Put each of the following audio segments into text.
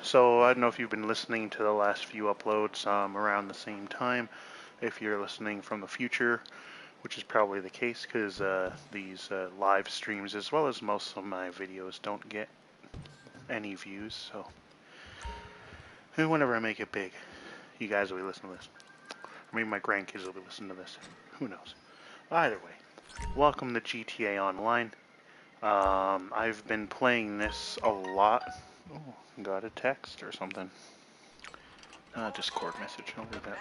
So I don't know if you've been listening to the last few uploads around the same time. If you're listening from the future, which is probably the case because these live streams, as well as most of my videos, don't get any views. So whenever I make it big, you guys will be listening to this. Or maybe my grandkids will be listening to this. Who knows? Either way, welcome to GTA Online. I've been playing this a lot. Oh, got a text or something. Discord message. I'll leave that.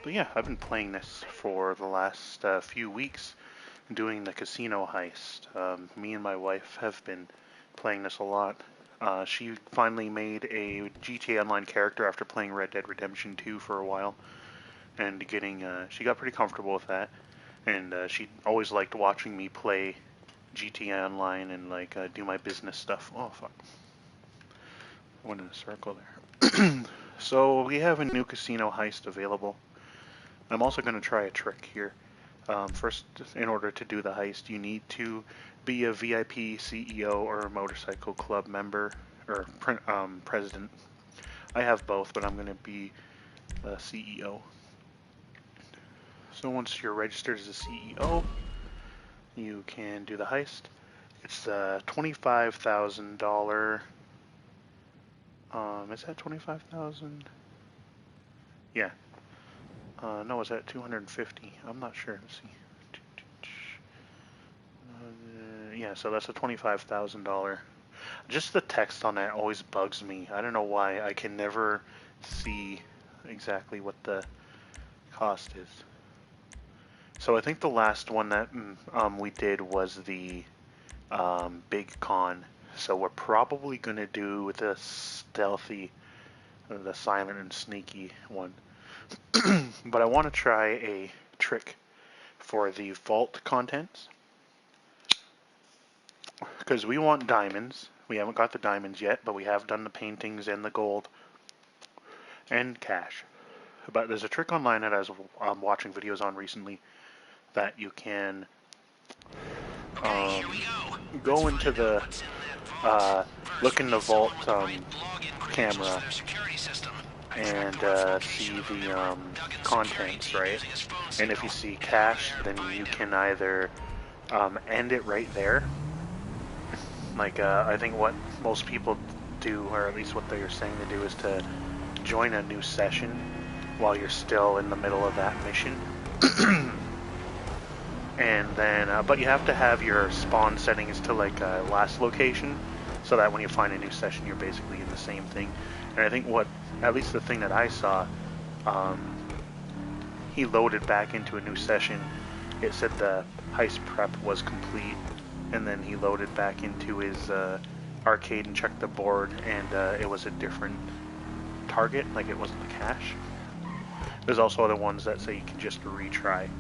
But yeah, I've been playing this for the last few weeks, doing the casino heist. Me and my wife have been playing this a lot. She finally made a GTA Online character after playing Red Dead Redemption 2 for a while, and she got pretty comfortable with that. And she always liked watching me play GTA Online and do my business stuff. Oh fuck! I went in a circle there. So we have a new casino heist available. I'm also going to try a trick here. First, in order to do the heist, you need to be a VIP, CEO, or a motorcycle club member, or president. I have both, but I'm going to be a CEO. So once you're registered as a CEO, you can do the heist. It's $25,000. Is that 25,000? Yeah. No, is that 250? I'm not sure. Let's see. Yeah, so that's a $25,000. Just the text on that always bugs me. I don't know why. I can never see exactly what the cost is. So I think the last one that we did was the big con. So we're probably going to do the stealthy, the silent and sneaky one. But I want to try a trick for the vault contents, because we want diamonds. We haven't got the diamonds yet, but we have done the paintings and the gold and cash. But there's a trick online that I was watching videos on recently that you can go into the look in the vault camera and see the contents, right? And if you see cash, then you can either end it right there. I think what most people do, or at least what they're saying to do, is to join a new session while you're still in the middle of that mission. And then, but you have to have your spawn settings to last location, so that when you find a new session, you're basically in the same thing. And I think at least the thing that I saw, he loaded back into a new session. It said the heist prep was complete, and then he loaded back into his arcade and checked the board, and it was a different target, like it wasn't the cash. There's also other ones that say you can just retry.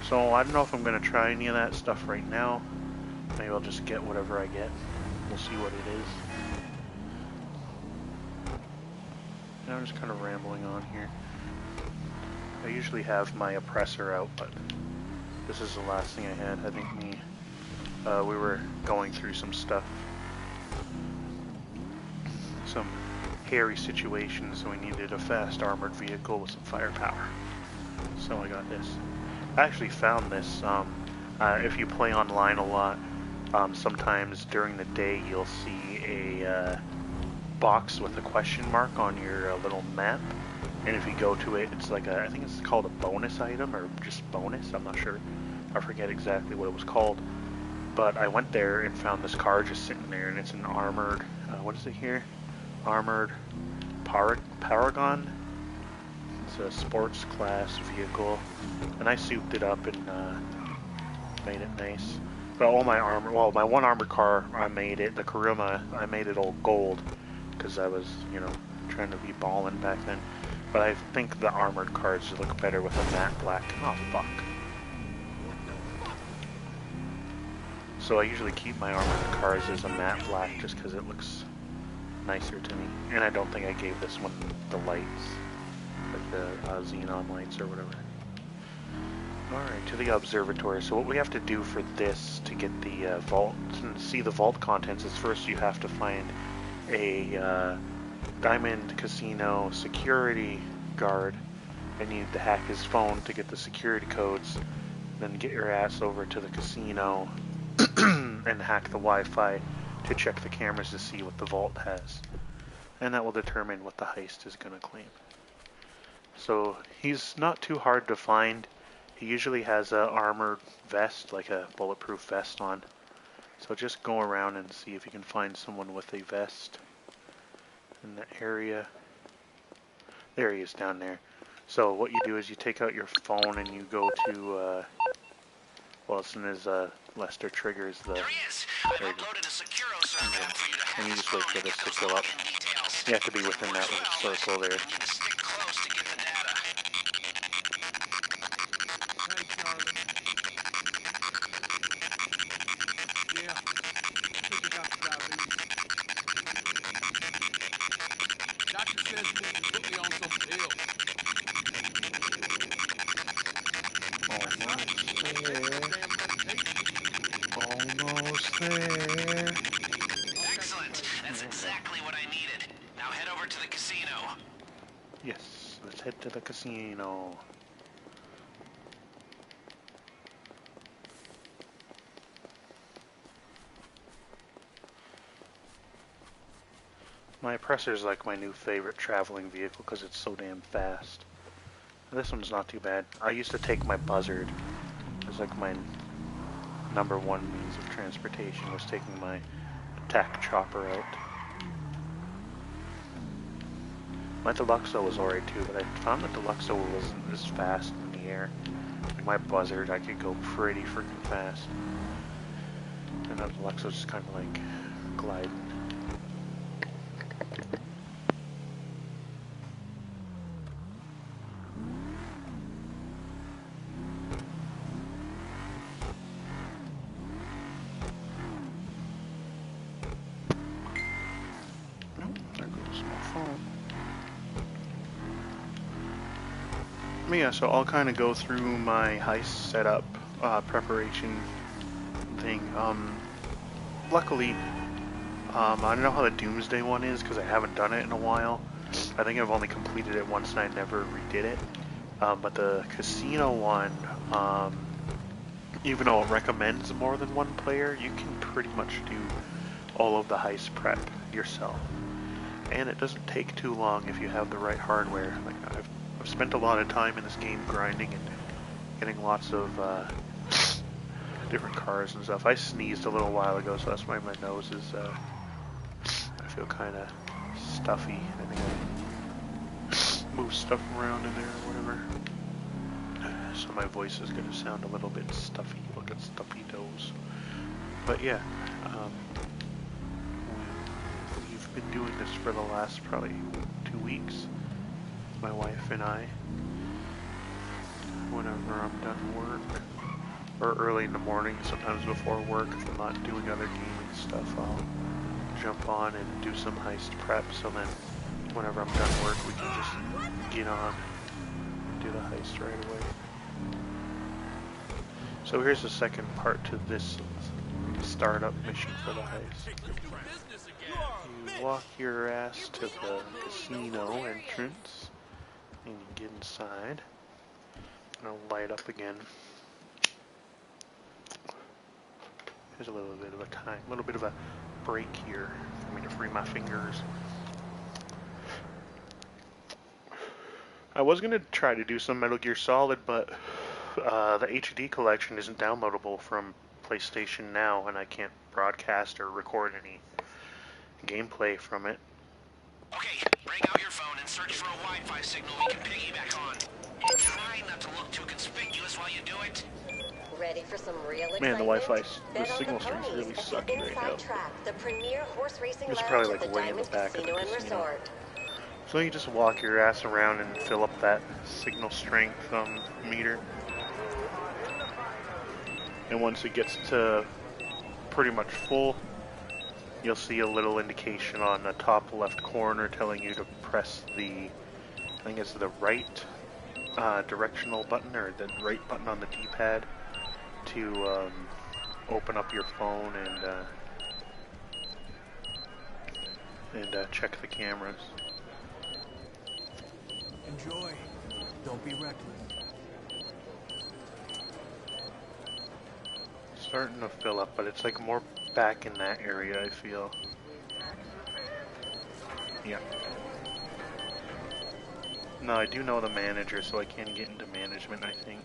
So I don't know if I'm going to try any of that stuff right now. Maybe I'll just get whatever I get. We'll see what it is. And I'm just kind of rambling on here. I usually have my oppressor out, but this is the last thing I had. I think we were going through some stuff. Some hairy situations, so we needed a fast armored vehicle with some firepower. So I got this. I actually found this. If you play online a lot, sometimes during the day you'll see a box with a question mark on your little map, and if you go to it, it's like I think it's called a bonus item, or just bonus, I'm not sure. I forget exactly what it was called, but I went there and found this car just sitting there, and it's an armored, what is it here? Armored Paragon. It's a sports class vehicle, and I souped it up and made it nice. But all my armor, well, my one armored car, I made it, the Kuruma, I made it all gold, because I was, trying to be ballin' back then. But I think the armored cars look better with a matte black. Oh, fuck. So I usually keep my armored cars as a matte black, just because it looks nicer to me. And I don't think I gave this one the lights, like the xenon lights or whatever. Alright, to the observatory. So what we have to do for this to get the vault, and see the vault contents, is first you have to find a Diamond Casino security guard, and you need to hack his phone to get the security codes, then get your ass over to the casino and hack the Wi-Fi to check the cameras to see what the vault has. And that will determine what the heist is going to claim. So he's not too hard to find. He usually has a armored vest, like a bulletproof vest on. So just go around and see if you can find someone with a vest in that area. There he is down there. So what you do is you take out your phone and you go to, well, as soon as Lester triggers the... There he is. I've uploaded a SorcererRed for you to hack and you his just wait phone for and this get to those fill up. login details. You have to be within that little circle there. You need to stick close to get the data. Hey, Charlie. Yeah, I think I got the diabetes. Doctor says he needs to put me on some pills. Almost there. Damn medication. Almost there. Excellent. That's exactly what I needed. Now head over to the casino. Yes, let's head to the casino. My Oppressor's like my new favorite traveling vehicle because it's so damn fast. This one's not too bad. I used to take my Buzzard. It was like my #1 means of transportation, was taking my attack chopper out. My Deluxo was alright too, but I found the Deluxo wasn't as fast in the air. Like my Buzzard, I could go pretty freaking fast. And the Deluxo's just kind of like gliding. Yeah, so I'll kind of go through my heist setup preparation thing. Luckily, I don't know how the Doomsday one is because I haven't done it in a while. I think I've only completed it once and I never redid it. But the casino one, even though it recommends more than one player, you can pretty much do all of the heist prep yourself. And it doesn't take too long if you have the right hardware. Like I've spent a lot of time in this game grinding and getting lots of different cars and stuff. I sneezed a little while ago, so that's why my nose is, I feel kind of stuffy. I think I move stuff around in there or whatever. So my voice is going to sound a little bit stuffy. Look at stuffy nose. But yeah, we've been doing this for the last probably 2 weeks. My wife and I, whenever I'm done work, or early in the morning, sometimes before work, if I'm not doing other gaming stuff, I'll jump on and do some heist prep, so then whenever I'm done work, we can just get on and do the heist right away. So here's the second part to this startup mission for the heist. You walk your ass to the casino entrance, and you get inside, and I'll light up again. There's a little bit of a little bit of a break here for me to free my fingers. I was gonna try to do some Metal Gear Solid, but the HD collection isn't downloadable from PlayStation Now, and I can't broadcast or record any gameplay from it. Okay, bring out your phone and search for a Wi-Fi signal we can piggyback on. And try not to look too conspicuous while you do it. Ready for some real excitement? Man, the Wi-Fi, the Bet on signal the strength's ponies really at the sucky right Inside now. Track, the premier horse racing It's lounge probably at like the way in the Diamond back of the Casino and casino. Resort. So you just walk your ass around and fill up that signal strength meter. And once it gets to pretty much full, you'll see a little indication on the top left corner telling you to press the, I think it's the right directional button or the right button on the D-pad to open up your phone and check the cameras. Enjoy. Don't be reckless. Starting to fill up, but it's like more back in that area, I feel. Yeah. No, I do know the manager, so I can get into management, I think.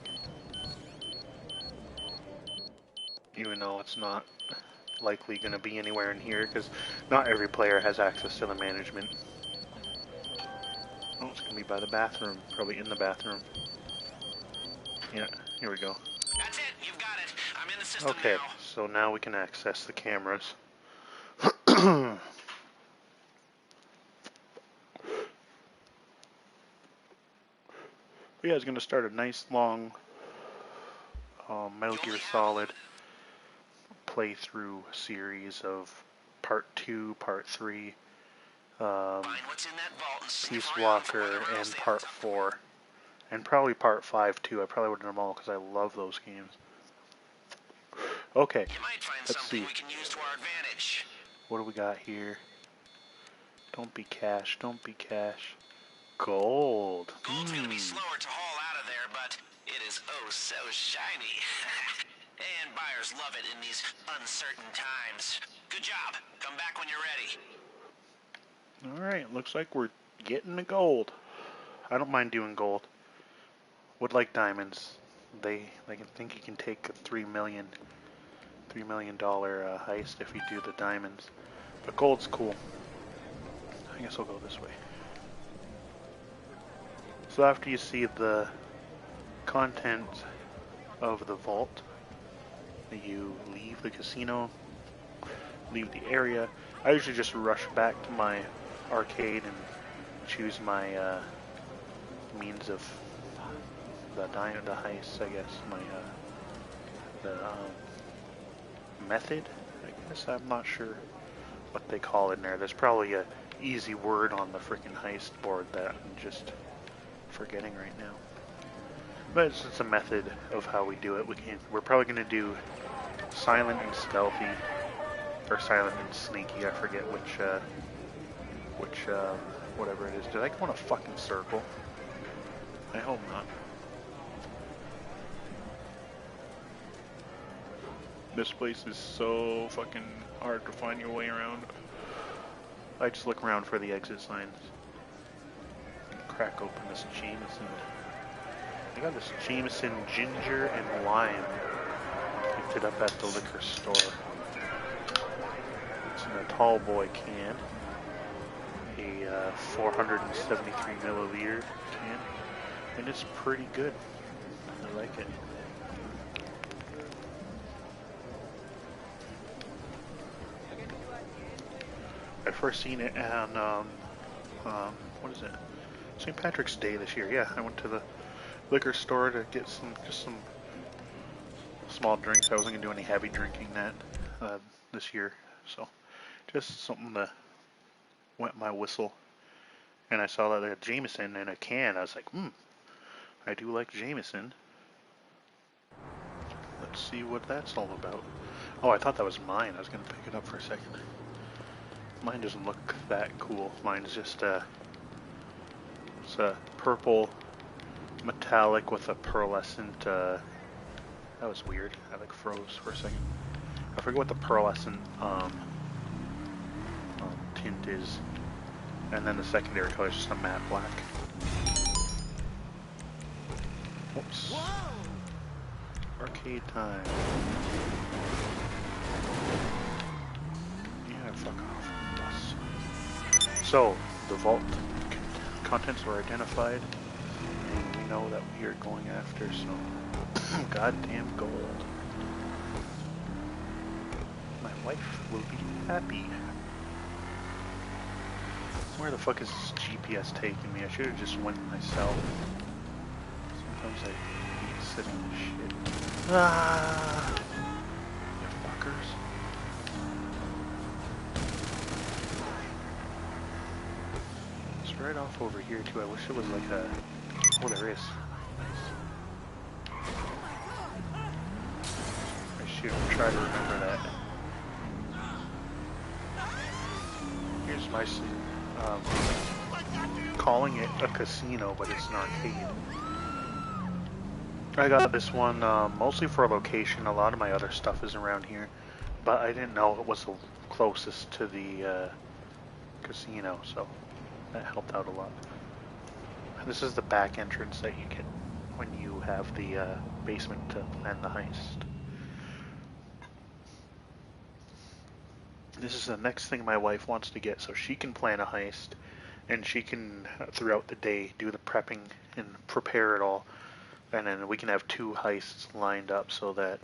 Even though it's not likely going to be anywhere in here, because not every player has access to the management. Oh, it's going to be by the bathroom. Probably in the bathroom. Yeah, here we go. That's it. You've got it. I'm in the system Okay, now. so now we can access the cameras. Yeah, it's going to start a nice long Metal Gear Solid playthrough series of Part 2, Part 3, Find what's in that vault and sniff Peace around for Walker, whatever else and they Part hooked up. 4. And probably Part 5 too. I probably would have done them all because I love those games. Okay, You might find let's something see. we can use to our advantage. What do we got here? Don't be cash, don't be cash. Gold. Gold's gonna be slower to haul out of there, but it is oh so shiny. And buyers love it in these uncertain times. Good job. Come back when you're ready. Alright, looks like we're getting the gold. I don't mind doing gold. Would like diamonds. They can think you can take a $3 million heist if you do the diamonds. But gold's cool. I guess I'll go this way. So after you see the content of the vault, you leave the casino, leave the area. I usually just rush back to my arcade and choose my means of the heist, I guess. The method, I guess. I'm not sure what they call it in there. There's probably a easy word on the freaking heist board that I'm just forgetting right now. But it's a method of how we do it. We're probably going to do silent and stealthy, or silent and sneaky. I forget which whatever it is. Did I go in a fucking circle? I hope not. This place is so fucking hard to find your way around. I just look around for the exit signs. Crack open this Jameson. I got this Jameson ginger and lime. Picked it up at the liquor store. It's in a tall boy can. A 473 milliliter can. And it's pretty good. I like it. I first seen it on, what is it? St. Patrick's Day this year. Yeah, I went to the liquor store to get just some small drinks. I wasn't gonna do any heavy drinking this year, so just something to wet my whistle. And I saw that they had Jameson in a can. I was like, I do like Jameson. Let's see what that's all about. Oh, I thought that was mine. I was gonna pick it up for a second. Mine doesn't look that cool. Mine's just it's a purple metallic with a pearlescent, that was weird. I like froze for a second. I forget what the pearlescent tint is. And then the secondary color is just a matte black. Whoops. Arcade time. Yeah, fuck off. Bus. So, the vault contents were identified, and we know that we are going after some goddamn gold. My wife will be happy. Where the fuck is this GPS taking me? I should have just went myself. Sometimes I hate sitting in shit. Ah! You fuckers. It's right off over here too. I wish it was like a... Oh, there is. should try to remember that. Here's my calling it a casino, but it's an arcade. I got this one mostly for a location. A lot of my other stuff is around here, but I didn't know it was the closest to the casino, so that helped out a lot. This is the back entrance that you get when you have the basement to plan the heist. This is the next thing my wife wants to get so she can plan a heist and she can, throughout the day, do the prepping and prepare it all. And then we can have 2 heists lined up so that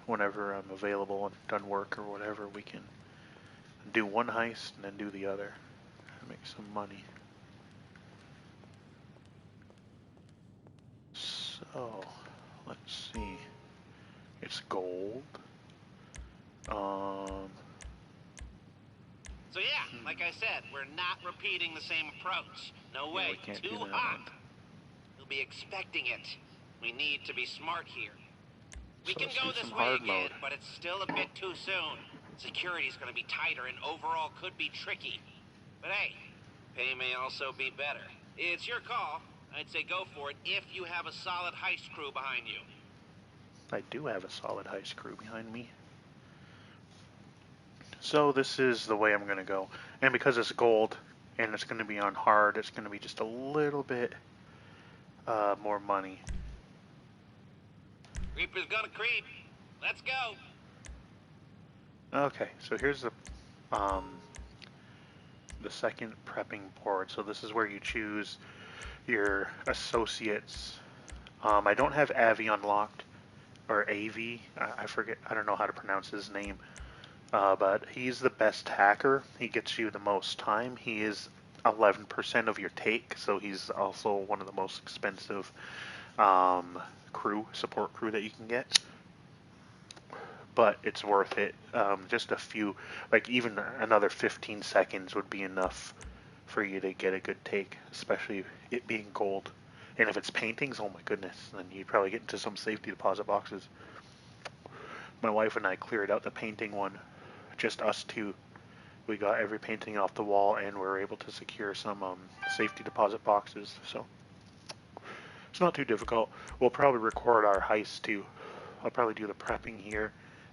whenever I'm available and done work or whatever, we can do one heist and then do the other and make some money. So, let's see. It's gold. So yeah, like I said, we're not repeating the same approach. No Yeah, way, we can't too do that hot. one. We'll be expecting it. We need to be smart here. We So can let's go do this some way hard again, mode. but it's still a bit too soon. Security's gonna be tighter and overall could be tricky. But hey, pay may also be better. It's your call. I'd say go for it if you have a solid heist crew behind you. I do have a solid heist crew behind me. So this is the way I'm going to go. And because it's gold and it's going to be on hard, it's going to be just a little bit more money. Reaper's gonna creep. Let's go. Okay, so here's the second prepping board. So this is where you choose your associates. I don't have Avi unlocked, or AV. I forget. I don't know how to pronounce his name. But he's the best hacker. He gets you the most time. He is 11% of your take, so he's also one of the most expensive support crew that you can get. But it's worth it. Just a few, like even another 15 seconds would be enough for you to get a good take, especially it being gold. And if it's paintings, oh my goodness, then you'd probably get into some safety deposit boxes. My wife and I cleared out the painting one, just us two. We got every painting off the wall and we were able to secure some safety deposit boxes, so it's not too difficult. We'll probably record our heist too. I'll probably do the prepping here,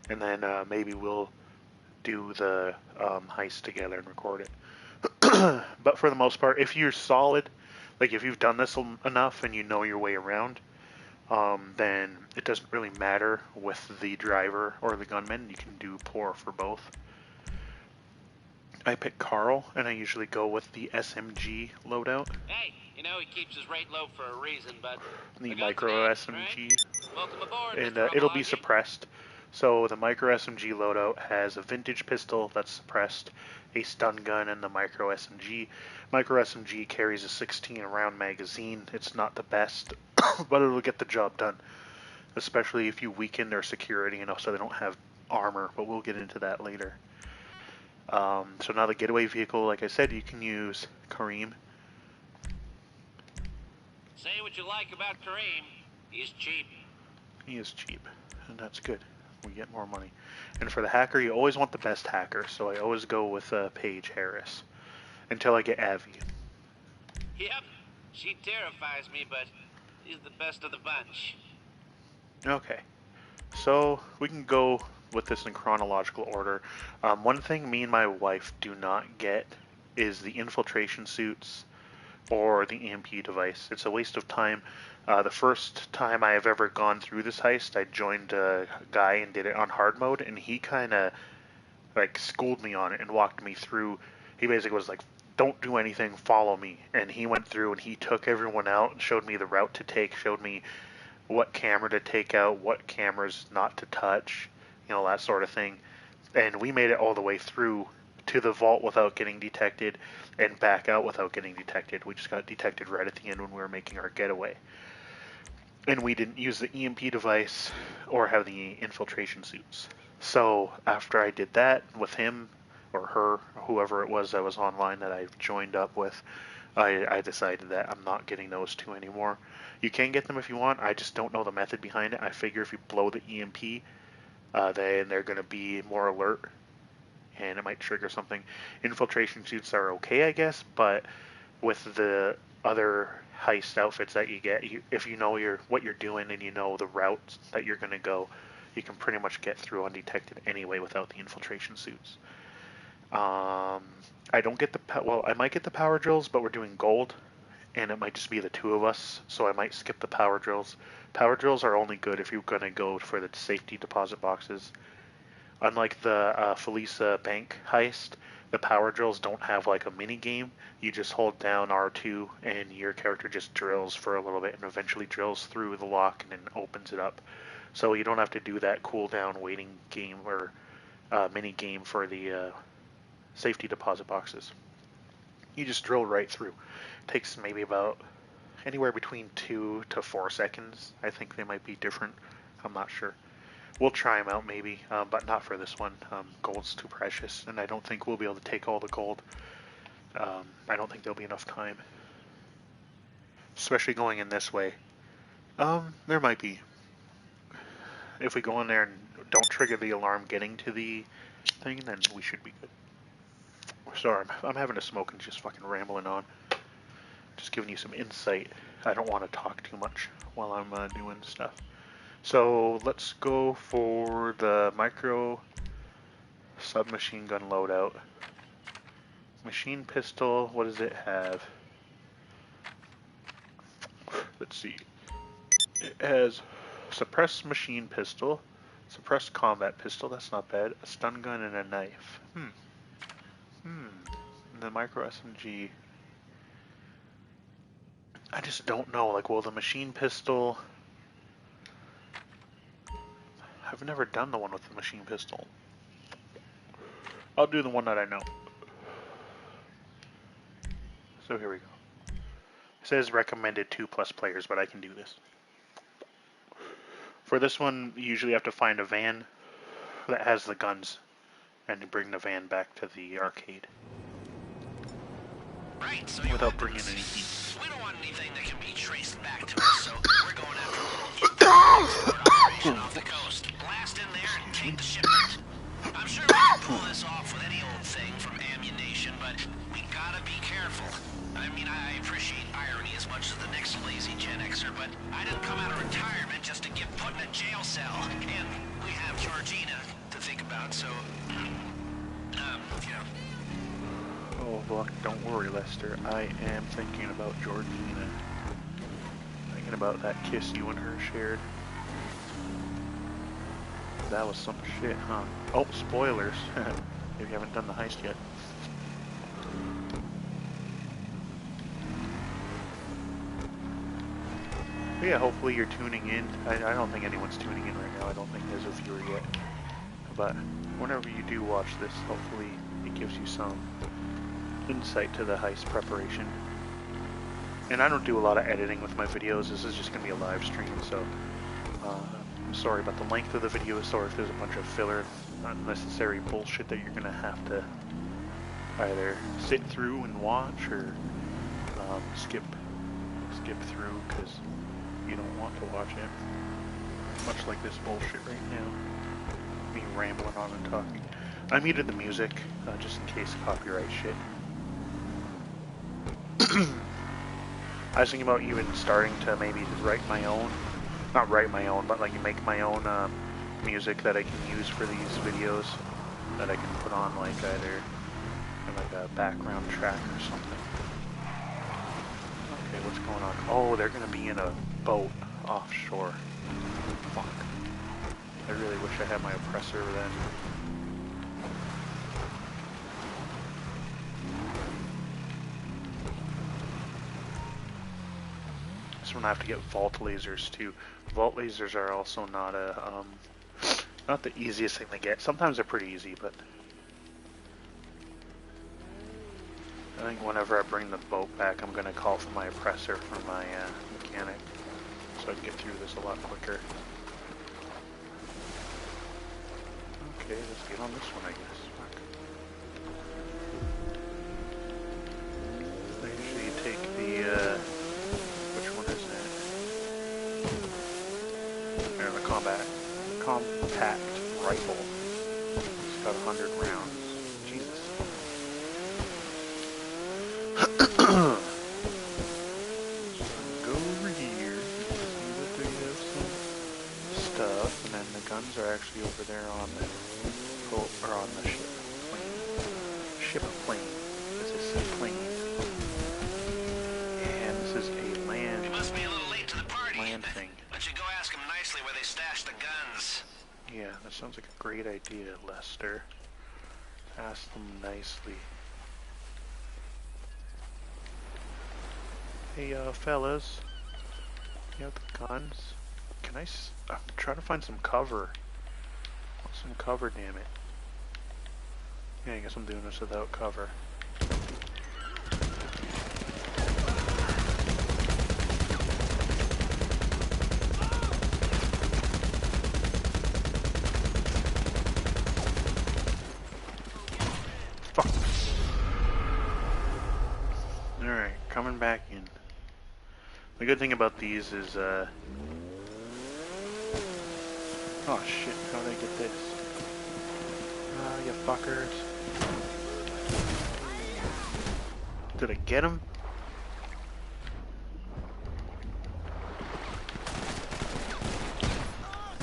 and then maybe we'll do the heist together and record it. But for the most part, if you're solid, like if you've done this enough and you know your way around, then it doesn't really matter with the driver or the gunman. You can do pour for both. I pick Carl, and I usually go with the SMG loadout. Hey, you know he keeps his rate low for a reason, but The the gun's micro man, SMG. right? Welcome aboard, And Mr. it'll be Omalaki. suppressed. So the micro SMG loadout has a vintage pistol that's suppressed, a stun gun, and the micro SMG. Micro SMG carries a 16 round magazine. It's not the best, but it'll get the job done, especially if you weaken their security, so they don't have armor, but we'll get into that later. So now the getaway vehicle, like I said, you can use Kareem. Say what you like about Kareem, he's cheap. He is cheap, and that's good. We get more money. And for the hacker, you always want the best hacker, so I always go with Paige Harris until I get Avi. Yep, she terrifies me, but she's the best of the bunch. Okay, so we can go with this in chronological order. One thing me and my wife do not get is the infiltration suits or the EMP device. It's a waste of time. The first time I have ever gone through this heist, I joined a guy and did it on hard mode, and he kind of like schooled me on it and walked me through. He basically was like, don't do anything, follow me. And he went through and he took everyone out and showed me the route to take, showed me what camera to take out, what cameras not to touch, that sort of thing. And we made it all the way through to the vault without getting detected and back out without getting detected. We just got detected right at the end when we were making our getaway. And we didn't use the EMP device or have the infiltration suits. So after I did that with him or her, whoever it was that was online that I joined up with, I decided that I'm not getting those two anymore. You can get them if you want. I just don't know the method behind it. I figure if you blow the EMP they're going to be more alert, and it might trigger something. Infiltration suits are okay, I guess, but with the other heist outfits that you get, if you know what you're doing and you know the routes that you're going to go, you can pretty much get through undetected anyway without the infiltration suits. I don't get I might get the power drills, but we're doing gold, and it might just be the two of us, so I might skip the power drills. Power drills are only good if you're going to go for the safety deposit boxes. Unlike the Felisa Bank heist, the power drills don't have like a mini game. You just hold down R2 and your character just drills for a little bit and eventually drills through the lock and then opens it up. So you don't have to do that cooldown waiting game or mini game for the safety deposit boxes. You just drill right through. It takes maybe about anywhere between 2 to 4 seconds. I think they might be different. I'm not sure. We'll try them out maybe, but not for this one. Gold's too precious, and I don't think we'll be able to take all the gold. I don't think there'll be enough time. Especially going in this way. There might be. If we go in there and don't trigger the alarm getting to the thing, then we should be good. Sorry, I'm having a smoke and just fucking rambling on. Just giving you some insight. I don't want to talk too much while I'm doing stuff. So let's go for the micro submachine gun loadout. Machine pistol, what does it have? Let's see. It has suppressed machine pistol, suppressed combat pistol, that's not bad, a stun gun and a knife. And the micro SMG. I just don't know, like, will the machine pistol... I've never done the one with the machine pistol. I'll do the one that I know. So here we go. It says recommended 2+ players, but I can do this. For this one, you usually have to find a van that has the guns and bring the van back to the arcade. Right, so without bringing any heat. We don't want anything that can be traced back to us, so we're going after a little operation off the coast. Blast in there and take the shipment. I'm sure we can pull this off with any old thing from ammunition, but we gotta be careful. I mean, I appreciate irony as much as the next lazy Gen Xer, but I didn't come out of retirement just to get put in a jail cell. And we have Georgina to think about, so, you know. Oh, look, don't worry, Lester. I am thinking about Georgina. Thinking about that kiss you and her shared. That was some shit, huh? Oh, spoilers. If you haven't done the heist yet. But yeah, hopefully you're tuning in. I don't think anyone's tuning in right now. I don't think there's a viewer yet. But whenever you do watch this, hopefully it gives you some insight to the heist preparation. And I don't do a lot of editing with my videos. This is just going to be a live stream, so I'm sorry about the length of the video. Sorry if there's a bunch of filler, unnecessary bullshit that you're going to have to either sit through and watch or skip through because you don't want to watch it. Much like this bullshit right now. Me rambling on and talking. I muted the music just in case copyright shit. I was thinking about even starting to maybe write my own, not write my own, but like make my own music that I can use for these videos that I can put on like either in like a background track or something. Okay, what's going on? Oh, they're gonna be in a boat offshore. Fuck. I really wish I had my oppressor then. This one I have to get vault lasers too. Vault lasers are also not not the easiest thing to get. Sometimes they're pretty easy, but I think whenever I bring the boat back, I'm gonna call for my oppressor for my mechanic, so I can get through this a lot quicker. Okay, let's get on this one, I guess. Fuck. Make sure you take the which one is that? There, the compact rifle. It's got 100 rounds. Jesus. Go over here. See that they have some stuff, and then the guns are actually over there on the ship plane. Ship plane. This is a plane. And this is a land. You must be a little late to the party. Land thing. Why don't you go ask them nicely where they stashed the guns? Yeah, that sounds like a great idea, Lester. Ask them nicely. Hey, fellas. You have the guns? Can I'm trying to find some cover. Some cover, damn it. Yeah, I guess I'm doing this without cover. Fuck. Alright, coming back in. The good thing about these is, oh shit, how did I get this? Ah, you fuckers. Did I get him?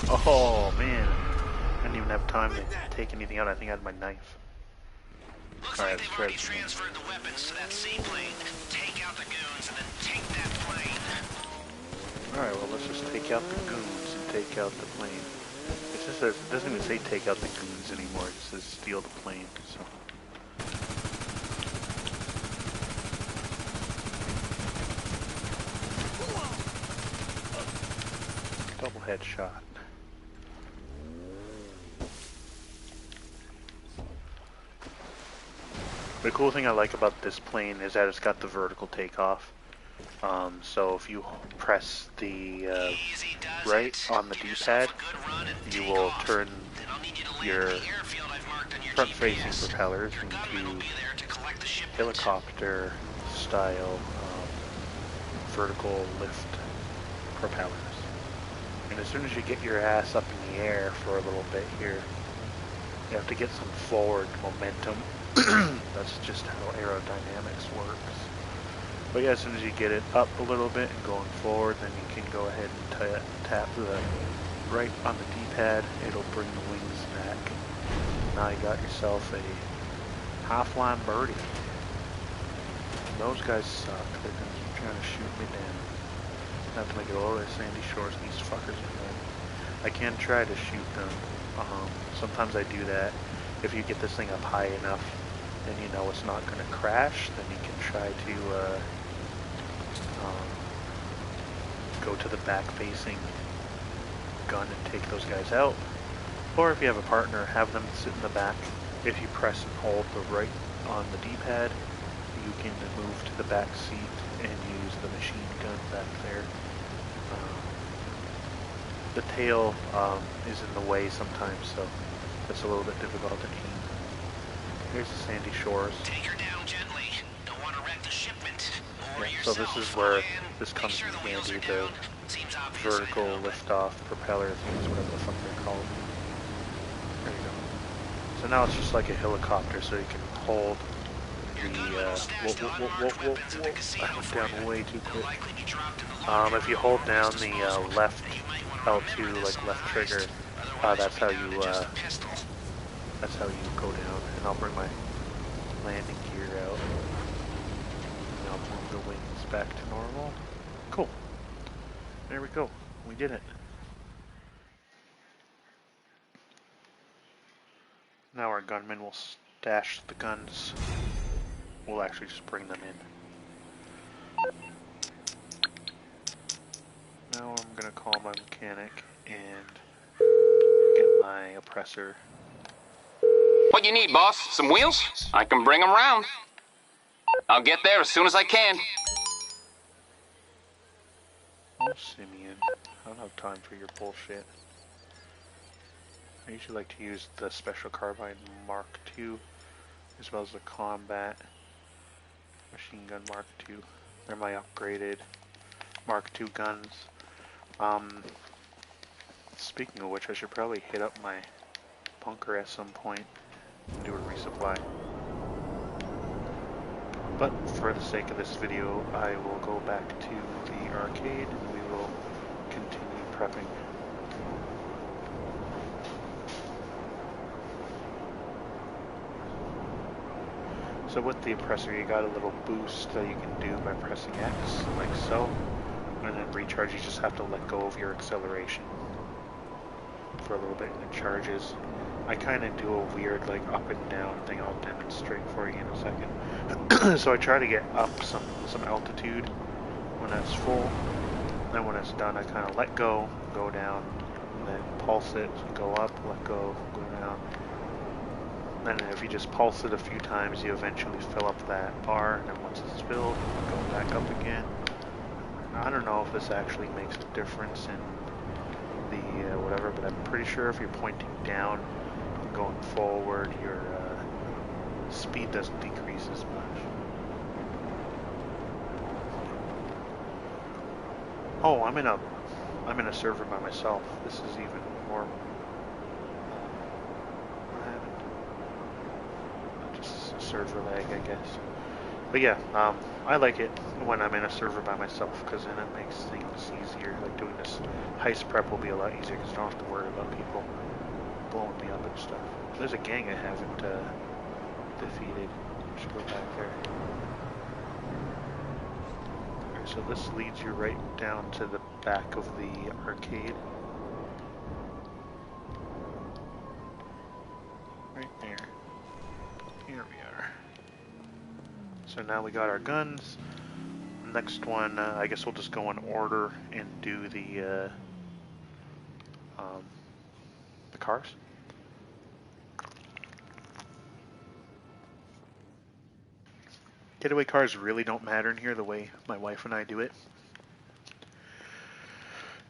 Oh man, I didn't even have time to take anything out. I think I had my knife. Looks like they've already transferred the weapons to that seaplane. Take out the goons and then take that plane. Alright, well let's just take out the goons and take out the plane. It just says, it doesn't even say take out the goons anymore, it just says steal the plane, so. Double headshot. The cool thing I like about this plane is that it's got the vertical takeoff. So if you press the right on the D-pad, you will turn your front-facing propellers into helicopter-style vertical lift propellers. And as soon as you get your ass up in the air for a little bit here, you have to get some forward momentum. That's just how aerodynamics works. But yeah, as soon as you get it up a little bit and going forward, then you can go ahead and tap the right on the D-pad. It'll bring the wings back. Now you got yourself a half-line birdie. Those guys suck. They're gonna keep trying to shoot me down. Not to make it all the sandy shores. These fuckers are good. I can try to shoot them. Sometimes I do that. If you get this thing up high enough, then you know it's not going to crash. Then you can try to go to the back-facing gun and take those guys out. Or if you have a partner, have them sit in the back. If you press and hold the right on the D-pad, you can move to the back seat and use the machine gun back there. The tail is in the way sometimes, so it's a little bit difficult to aim. Here's the sandy shores. Take her down gently. Don't want to wreck the shipment. Yeah, so this is where this comes in handy, the vertical liftoff propeller things, whatever the fuck they're called. There you go. So now it's just like a helicopter, so you can hold the, I went down way too quick. If you hold down the left L2, like left trigger, that's how you go down. And I'll bring my landing gear out. And I'll move the wings back to normal. Cool. There we go. We did it. Now our gunmen will stash the guns. We'll actually just bring them in. Now I'm gonna call my mechanic and get my oppressor. What you need, boss? Some wheels? I can bring them round. I'll get there as soon as I can. Oh, Simeon, I don't have time for your bullshit. I usually like to use the Special Carbine Mark II, as well as the Combat Machine Gun Mark II. They're my upgraded Mark II guns. Speaking of which, I should probably hit up my bunker at some point and do a resupply. But for the sake of this video, I will go back to the arcade and we will continue prepping. So with the oppressor, you got a little boost that you can do by pressing X, like so. And then recharge, you just have to let go of your acceleration for a little bit and it charges. I kind of do a weird like up and down thing. I'll demonstrate for you in a second. So I try to get up some altitude when that's full. Then when it's done, I kind of let go, go down, and then pulse it, go up, let go, go down. And then if you just pulse it a few times, you eventually fill up that bar. And then once it's filled, go back up again. I don't know if this actually makes a difference in the whatever, but I'm pretty sure if you're pointing down and going forward, your speed doesn't decrease as much. Oh, I'm in a server by myself. This is even more. Just a server lag, I guess. But yeah, I like it when I'm in a server by myself because then it makes things easier. Like doing this heist prep will be a lot easier because I don't have to worry about people blowing me up and stuff. There's a gang I haven't defeated. I should go back there. Alright, so this leads you right down to the back of the arcade. Right there. Here we are. So now we got our guns. Next one, I guess we'll just go in order and do the cars. Getaway cars really don't matter in here the way my wife and I do it.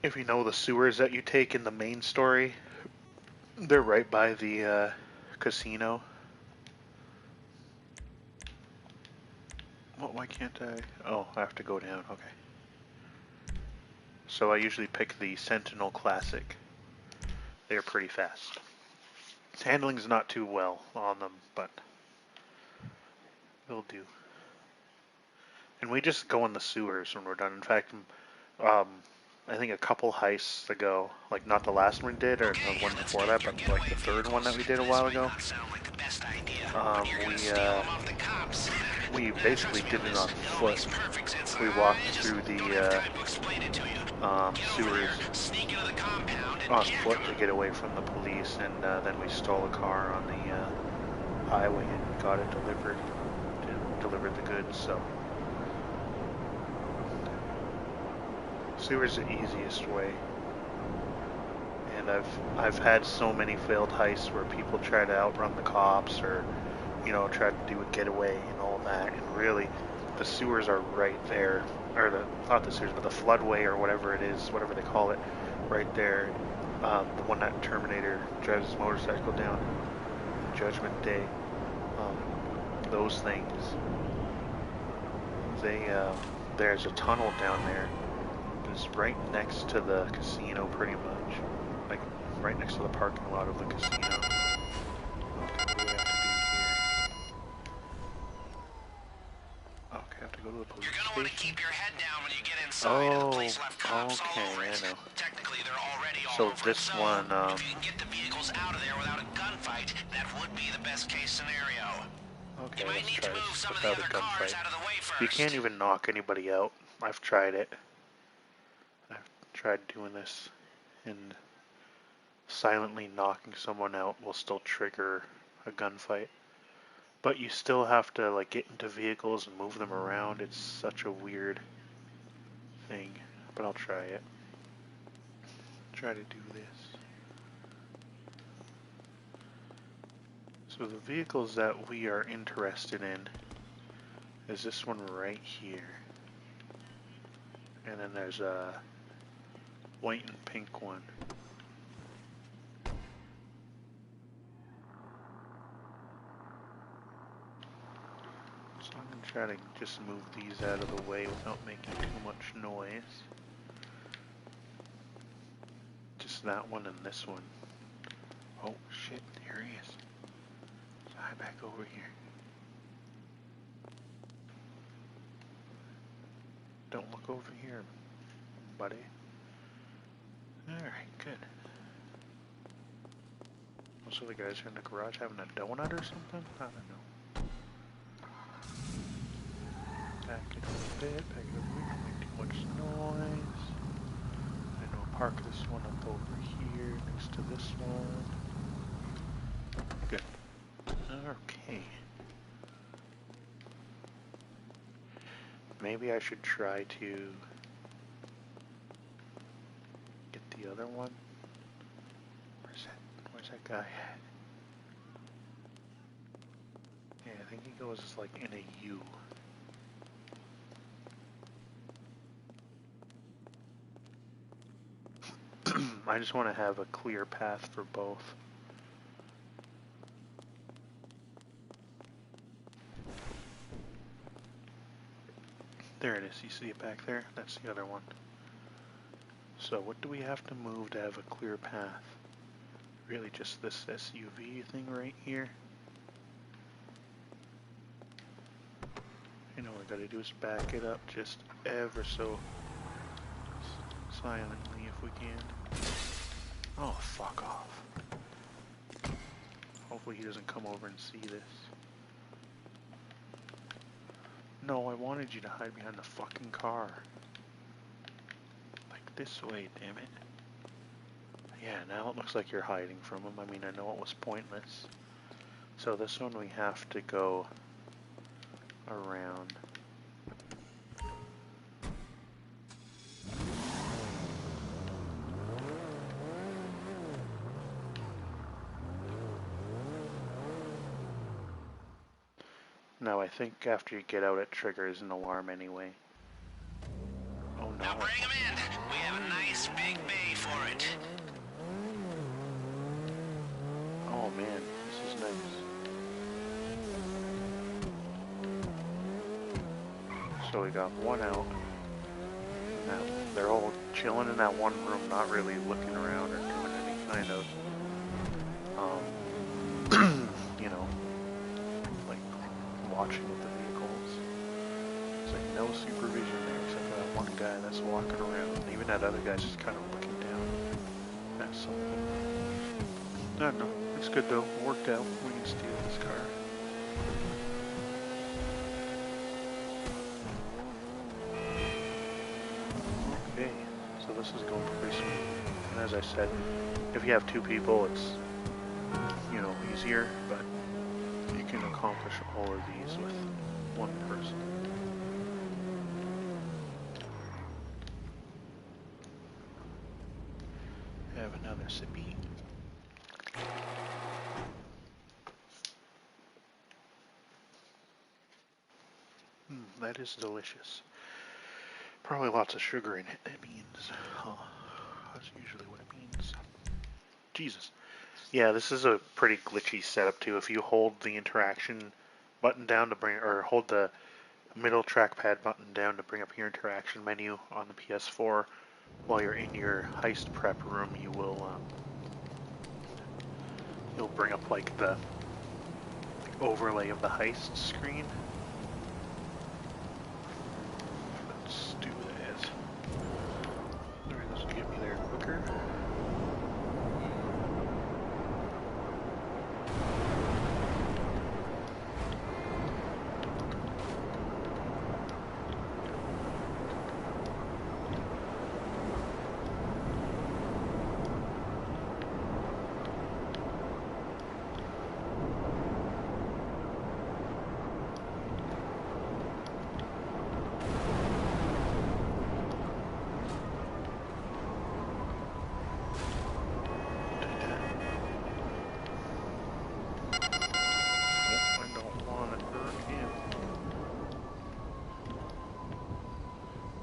If you know the sewers that you take in the main story, they're right by the casino. What? Why can't I? Oh, I have to go down. Okay. So I usually pick the Sentinel Classic. They're pretty fast. Handling's not too well on them, but it'll do. And we just go in the sewers when we're done. In fact, I think a couple heists ago, like not the last one we did, or the one before that, but like the third one that we did a while ago, we basically did it on foot. We walked through the sewers on foot to get away from the police, and then we stole a car on the highway and got it delivered, delivered the goods. So sewer's the easiest way. And I've had so many failed heists where people try to outrun the cops or, you know, try to do a getaway and all that, and really the sewers are right there, or not the sewers, but the floodway or whatever it is, whatever they call it, right there. The one that Terminator drives his motorcycle down, Judgment Day. Those things. There's a tunnel down there. It's right next to the casino, pretty much. Like, right next to the parking lot of the casino. Okay, what do we have to do here? Okay, I have to go to the police You're gonna want to station. keep your head down when you get inside. The police left cops all Okay, over it. I know. Technically, they're already all So over this it. So, one, if you can get the vehicles out of there without a gunfight, that would be the best case scenario. okay, You might let's need try to move this some of the without a other cars gunfight. out of the way first. You can't even knock anybody out. I've tried it. I've tried doing this, and silently knocking someone out will still trigger a gunfight. But you still have to like get into vehicles and move them around. It's such a weird thing. But I'll try it. Try to do this. So the vehicles that we are interested in is this one right here. And then there's a white and pink one. So I'm going to try to just move these out of the way without making too much noise. Just that one and this one. Oh shit, here he is. Fly back over here. Don't look over here, buddy. Alright, good. Most of the guys are in the garage having a donut or something? I don't know. Back it up a bit, back it up a bit, don't make too much noise. And we'll park this one up over here next to this one. Good. Okay. Maybe I should try to get the other one. Where's that guy at? Yeah, I think he goes like in a U. I just want to have a clear path for both. There it is, you see it back there? That's the other one. So what do we have to move to have a clear path? Really just this SUV thing right here. You know what I gotta do is back it up just ever so silently if we can. Oh, fuck off. Hopefully he doesn't come over and see this. No, I wanted you to hide behind the fucking car. Like this way, damn it. Yeah, now it looks like you're hiding from him. I mean, I know it was pointless. So this one we have to go around. No, I think after you get out it triggers an alarm anyway. Oh no. Now bring him in. We have a nice big bay for it. Oh man, this is nice. So we got one out. Now they're all chilling in that one room, not really looking around or doing any kind of, you know, like watching with the vehicles. There's like no supervision there except for that one guy that's walking around. Even that other guy's just kind of looking down at something. No, it's good though. It worked out. We can steal this car. Okay, so this is going pretty smooth. And as I said, if you have two people, it's, you know, easier, but you can accomplish all of these with one person. Have another sippy. That is delicious. Probably lots of sugar in it. That means, that's usually what it means. Jesus. Yeah, this is a pretty glitchy setup too. If you hold the interaction button down to bring, or hold the middle trackpad button down to bring up your interaction menu on the PS4 while you're in your heist prep room, you will, you'll bring up like the overlay of the heist screen. Let's do that. Alright, this will get me there quicker.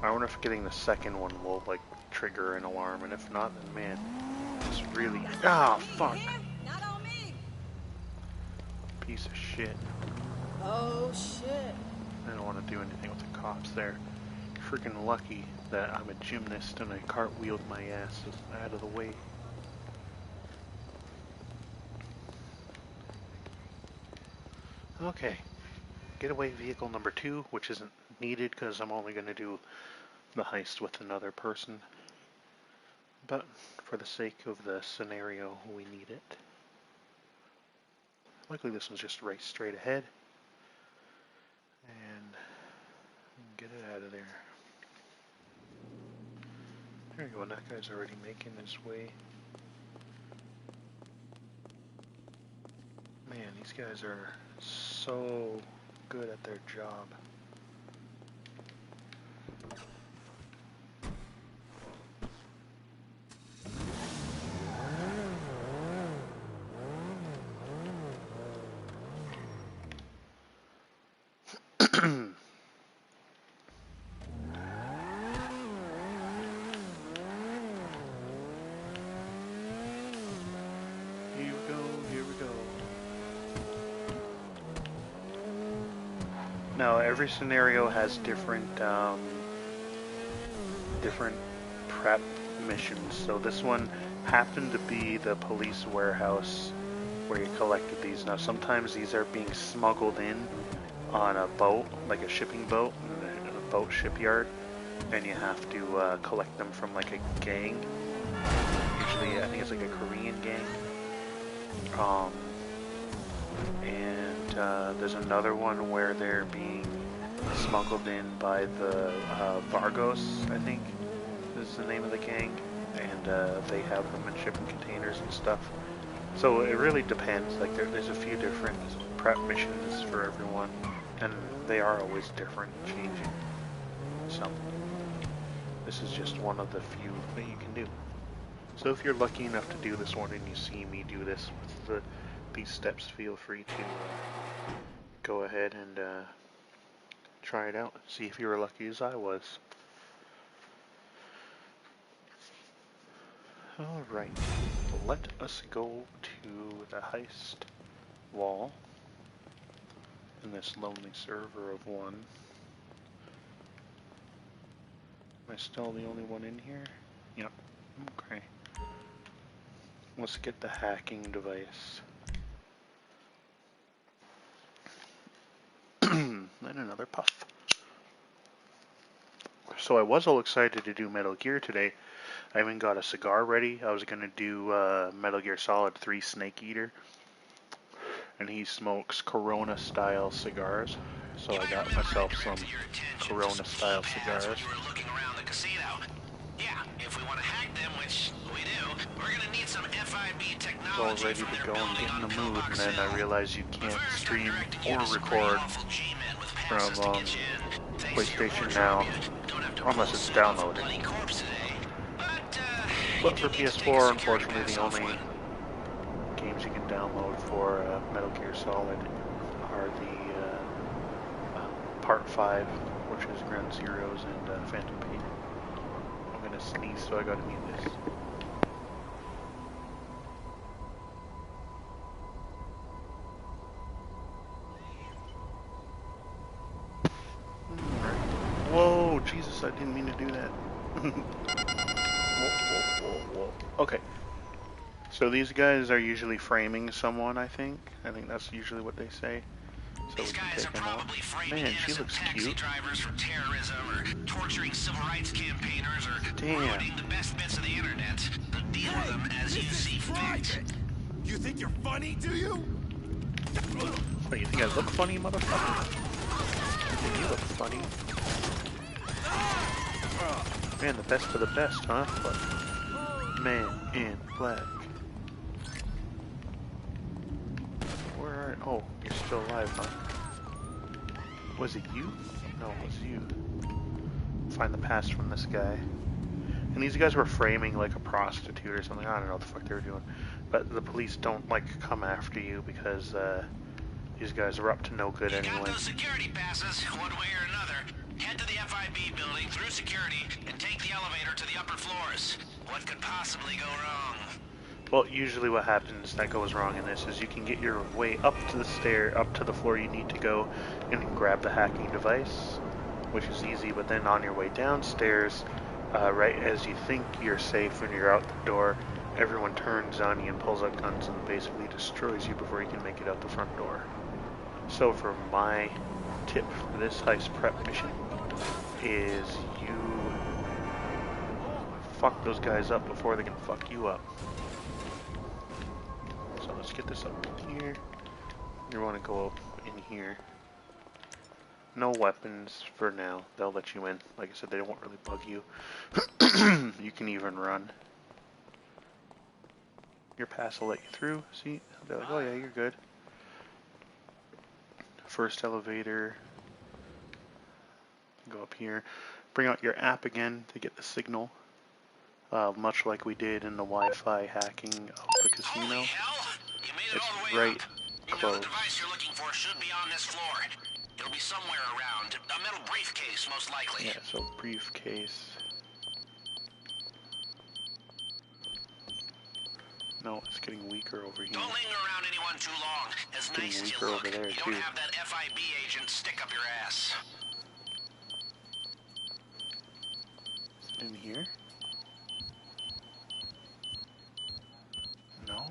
I wonder if getting the second one will, like, trigger an alarm, and if not, then man, it's really... Ah, fuck! Not on me. Piece of shit. Oh, shit. I don't want to do anything with the cops there. Freaking lucky that I'm a gymnast and I cartwheeled my ass out of the way. Okay, getaway vehicle number 2, which isn't needed because I'm only going to do the heist with another person. But for the sake of the scenario, we need it. Luckily this one's just right straight ahead. And get it out of there. There you go, and that guy's already making his way. Man, these guys are so good at their job. Now, every scenario has different prep missions. So this one happened to be the police warehouse where you collected these. Now, sometimes these are being smuggled in on a boat, like a shipping boat, in a boat shipyard, and you have to collect them from like a gang. Usually, I think it's like a Korean gang. There's another one where they're being smuggled in by the Vargos, I think is the name of the gang, and they have them in shipping containers and stuff. So it really depends. Like there's a few different prep missions for everyone, and they are always different, changing. So this is just one of the few that you can do. So if you're lucky enough to do this one and you see me do this with these steps, feel free to go ahead and try it out. See if you're lucky as I was. Alright, let us go to the heist wall in this lonely server of one. Am I still the only one in here? Yep. Okay. Let's get the hacking device. And another puff. So I was all excited to do Metal Gear today. I even got a cigar ready. I was going to do Metal Gear Solid 3 Snake Eater. And he smokes Corona style cigars. So I got myself some Corona style cigars. Yeah, if we want to hack them, which we do, we're going to need some FIB I technology. was all ready to go and get in the mood, and then I realized you can't stream or record from PlayStation Now unless it's downloaded. But for PS4, unfortunately, the only games you can download for Metal Gear Solid are the Part 5, which is Ground Zeroes and Phantom Pain. I'm gonna sneeze, so I gotta mute this. Whoa, Jesus, I didn't mean to do that. Whoa. Okay. So these guys are usually framing someone, I think. I think that's usually what they say. So These we can guys take are them probably off. framing Man, she innocent looks taxi cute. drivers for terrorism, or torturing civil rights campaigners, or Damn. ruining the best bits of the internet. Deal with them as you see fit. You think you're funny, do you? What, you think I look funny, motherfucker? You look funny. Man, the best of the best, huh? But Man in Black. Where are... Oh, you're still alive, huh? Was it you? No, it was you. Find the past from this guy. And these guys were framing like a prostitute or something. I don't know what the fuck they were doing. But the police don't like come after you because these guys are up to no good anyway. Got those security passes, one way or another. Head to the FIB building through security and take the elevator to the upper floors. What could possibly go wrong? Well, usually what happens that goes wrong in this is you can get your way up to the floor you need to go, and you can grab the hacking device, which is easy. But then on your way downstairs, right as you think you're safe and you're out the door, everyone turns on you and pulls out guns and basically destroys you before you can make it out the front door. So for my tip for this heist prep mission is you fuck those guys up before they can fuck you up. So let's get this up here. You want to go up in here. No weapons for now. They'll let you in. Like I said, they won't really bug you. You can even run. Your pass will let you through. See? They're like, oh yeah, you're good. First elevator. Go up here. Bring out your app again to get the signal. Much like we did in the Wi-Fi hacking of the casino. Holy hell! You made it It's all the way right up. You know close. the device you're looking for should be on this floor. It'll be somewhere around. A metal briefcase, most likely. Yeah, so briefcase. No, it's getting weaker over here. Don't linger around anyone too long. As Getting nice as you weaker look, over there, you too. don't have that FIB agent stick up your ass. In here? No?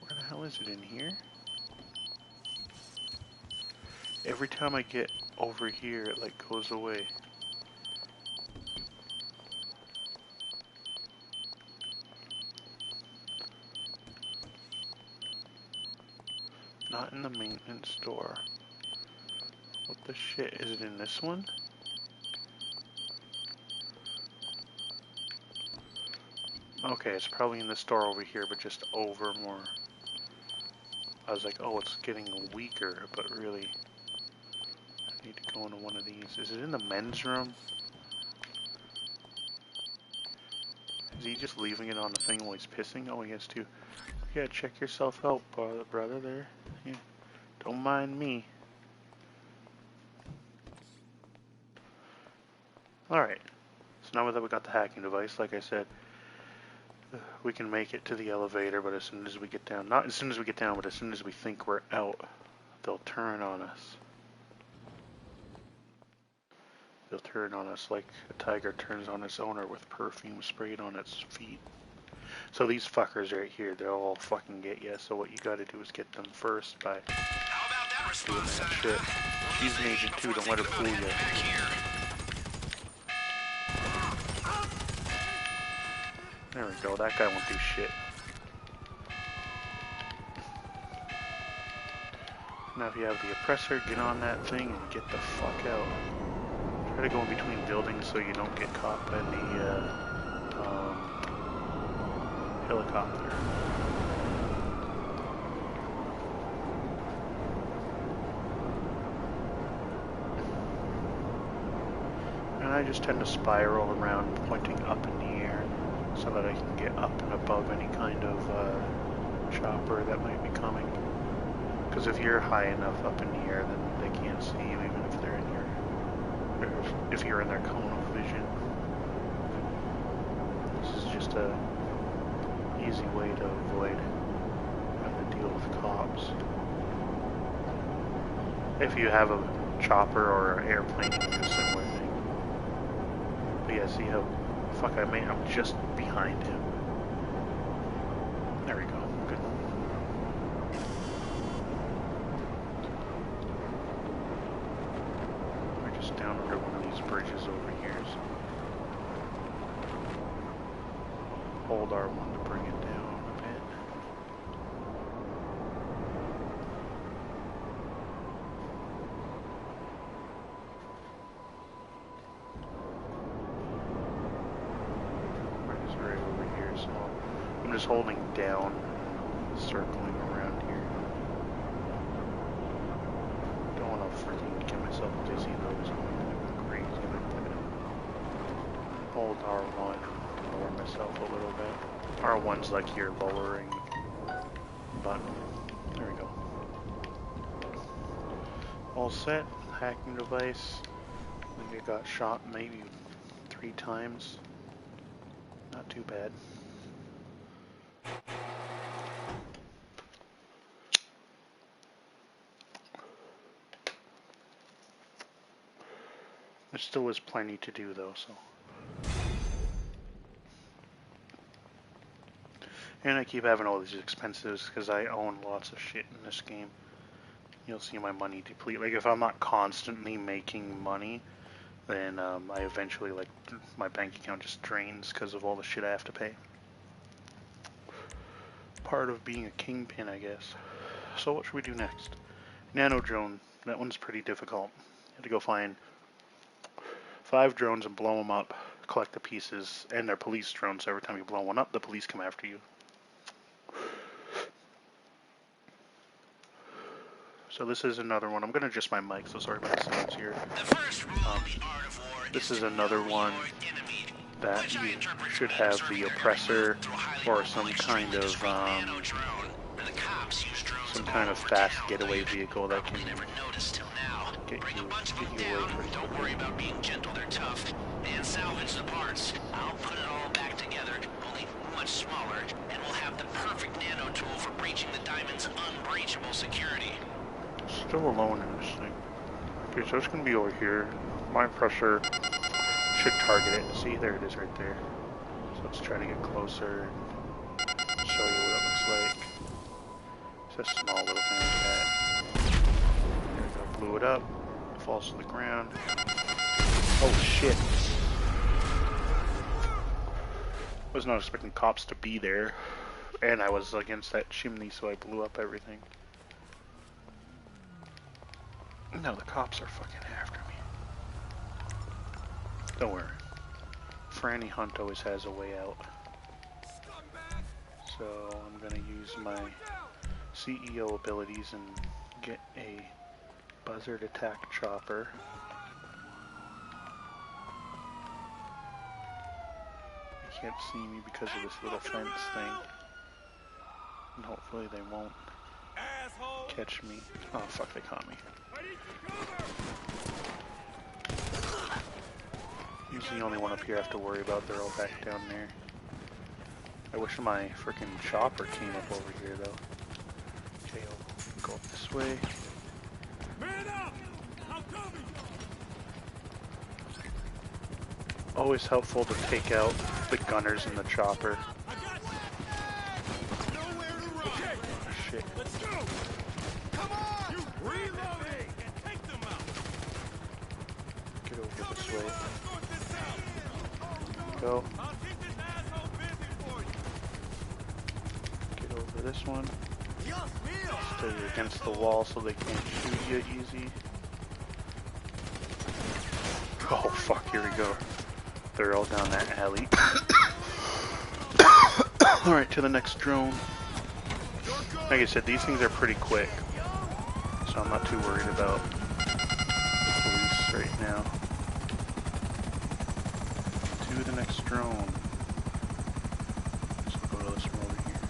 Where the hell is it? In here? Every time I get over here, it like goes away. Not in the maintenance door. What the shit? Is it in this one? Okay, it's probably in the store over here, but just over more. I was like, oh, it's getting weaker, but really, I need to go into one of these. Is it in the men's room? Is he just leaving it on the thing while he's pissing? Oh, he has to. Yeah, check yourself out, brother, there. Yeah. Don't mind me. Alright. So now that we got the hacking device, like I said, we can make it to the elevator, but as soon as we get down, not as soon as we get down, but as soon as we think we're out, they'll turn on us. They'll turn on us like a tiger turns on its owner with perfume sprayed on its feet. So these fuckers right here, they'll all fucking get you. So what you gotta do is get them first by How about that doing response, that Senator? shit. She's an agent too, don't let her fool you. Back here. There we go, that guy won't do shit. Now if you have the oppressor, get on that thing and get the fuck out. Try to go in between buildings so you don't get caught by the helicopter. And I just tend to spiral around, pointing up in the air, so that I can get up and above any kind of chopper that might be coming. Because if you're high enough up in the air, then they can't see you, even if they're in your, if you're in their cone of vision. This is just a easy way to avoid having to deal with cops. If you have a chopper or an airplane, it's a similar thing. But yeah, see how, fuck, I'm just behind him. There we go, good. We're just down under one of these bridges over here. So hold R1 to bring it down a bit. Right, is right over here, so I'm just holding down, circling around here. Don't want to freaking get myself dizzy though, so I'm going crazy like that. Hold R1 and lower myself a little bit. R1's like your lowering button. There we go. All set. Hacking device. I think I got shot maybe 3 times. Not too bad. There still is plenty to do though, so. And I keep having all these expenses because I own lots of shit in this game. You'll see my money deplete. Like, if I'm not constantly making money, then I eventually, like, my bank account just drains because of all the shit I have to pay. Part of being a kingpin, I guess. So what should we do next? Nano drone. That one's pretty difficult. You have to go find 5 drones and blow them up, collect the pieces, and they're police drones, so every time you blow one up, the police come after you. So this is another one. I'm going to adjust my mic, so sorry about the sounds here. This is another one that you should have the oppressor or some kind of fast getaway vehicle that can get you away pretty quickly. And salvage the parts. I'll put it all back together, only much smaller, and we'll have the perfect nano tool for breaching the diamond's unbreachable security. Still alone in this thing. Okay, so it's gonna be over here. My pressure should target it. See, there it is right there. So let's try to get closer and show you what it looks like. It's a small little thing like that. There we go, blew it up. It falls to the ground. Oh shit. Was not expecting cops to be there. And I was against that chimney, so I blew up everything. No, the cops are fucking after me. Don't worry. Franny Hunt always has a way out. So I'm gonna use my CEO abilities and get a buzzard attack chopper. They can't see me because of this little fence thing. And hopefully they won't catch me. Oh fuck, they caught me. He's the only one up here I have to worry about. They're all back down there. I wish my frickin' chopper came up over here though. Okay, I'll go up this way. Always helpful to take out the gunners in the chopper. Oh, shit. Get over this way. Go. Get over this one. Stay against the wall so they can't shoot you easy. Oh fuck, here we go. They're all down that alley. Alright, to the next drone. Like I said, these things are pretty quick. So I'm not too worried about the police right now. To the next drone. So we'll go to this one over here.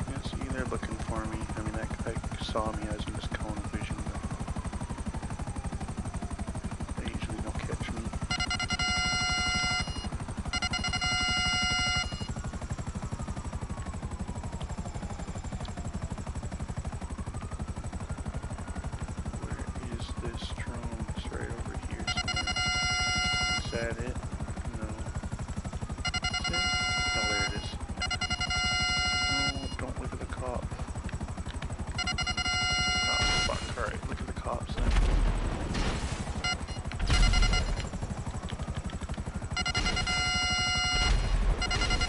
Yeah, see, they're looking for me. I mean, that guy saw me. I was in this cone of vision. They usually don't catch me. That it? No. Is it? Oh, there it is. No, don't look at the cop. Oh, fuck. Alright, look at the cops then.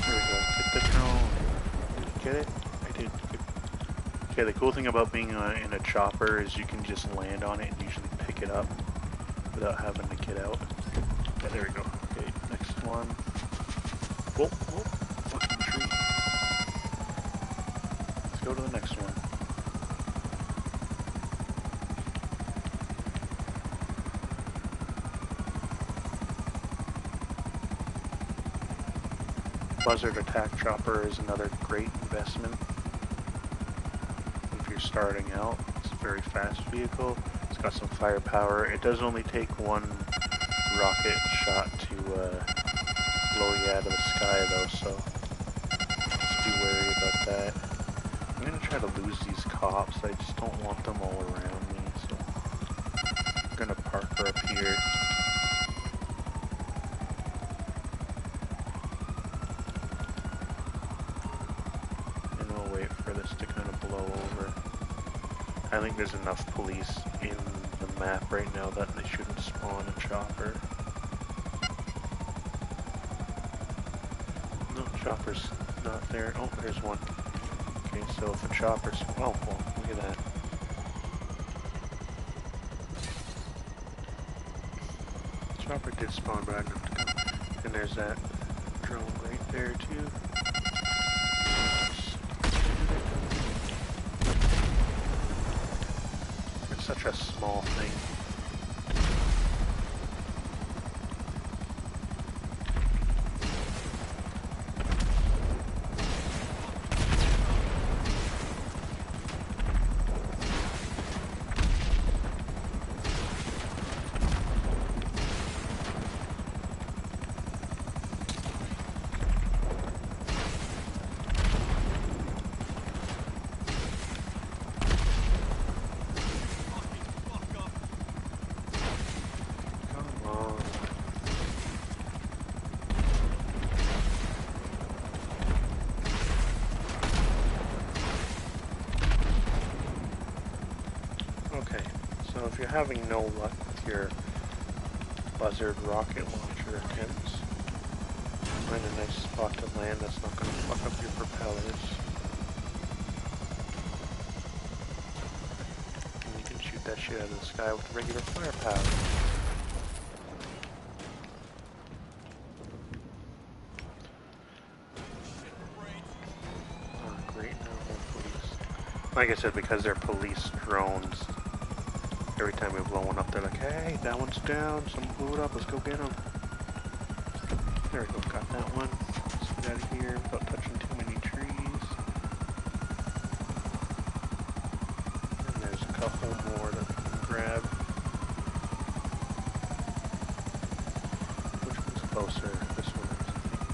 There we go. Get the drone. Did you get it? I did. Good. Okay, the cool thing about being in a chopper is you can just land on it and usually pick it up without having to get out. Yeah, there we go. Okay, next one. Whoa, whoa, fucking tree. Let's go to the next one. Buzzard attack chopper is another great investment. If you're starting out, it's a very fast vehicle. It's got some firepower. It does only take one rocket shot to blow you out of the sky though, so just be wary about that. I'm gonna try to lose these cops. I just don't want them all around me, so I'm gonna park her up here. I think there's enough police in the map right now that they shouldn't spawn a chopper. No, chopper's not there. Oh, there's one. Okay, so if a chopper's... Oh, well, look at that. Chopper did spawn, but I didn't have to go. And there's that drone right there, too. It's such a small thing. Okay, so if you're having no luck with your buzzard rocket launcher attempts, find a nice spot to land that's not going to fuck up your propellers. And you can shoot that shit out of the sky with regular firepower. Oh, great, now more police. Like I said, because they're police drones, every time we blow one up, they're like, hey, that one's down, someone blew it up, let's go get him. There we go, got that one. Let's get out of here without touching too many trees. And there's a couple more that we can grab. Which one's closer? This one is, I think.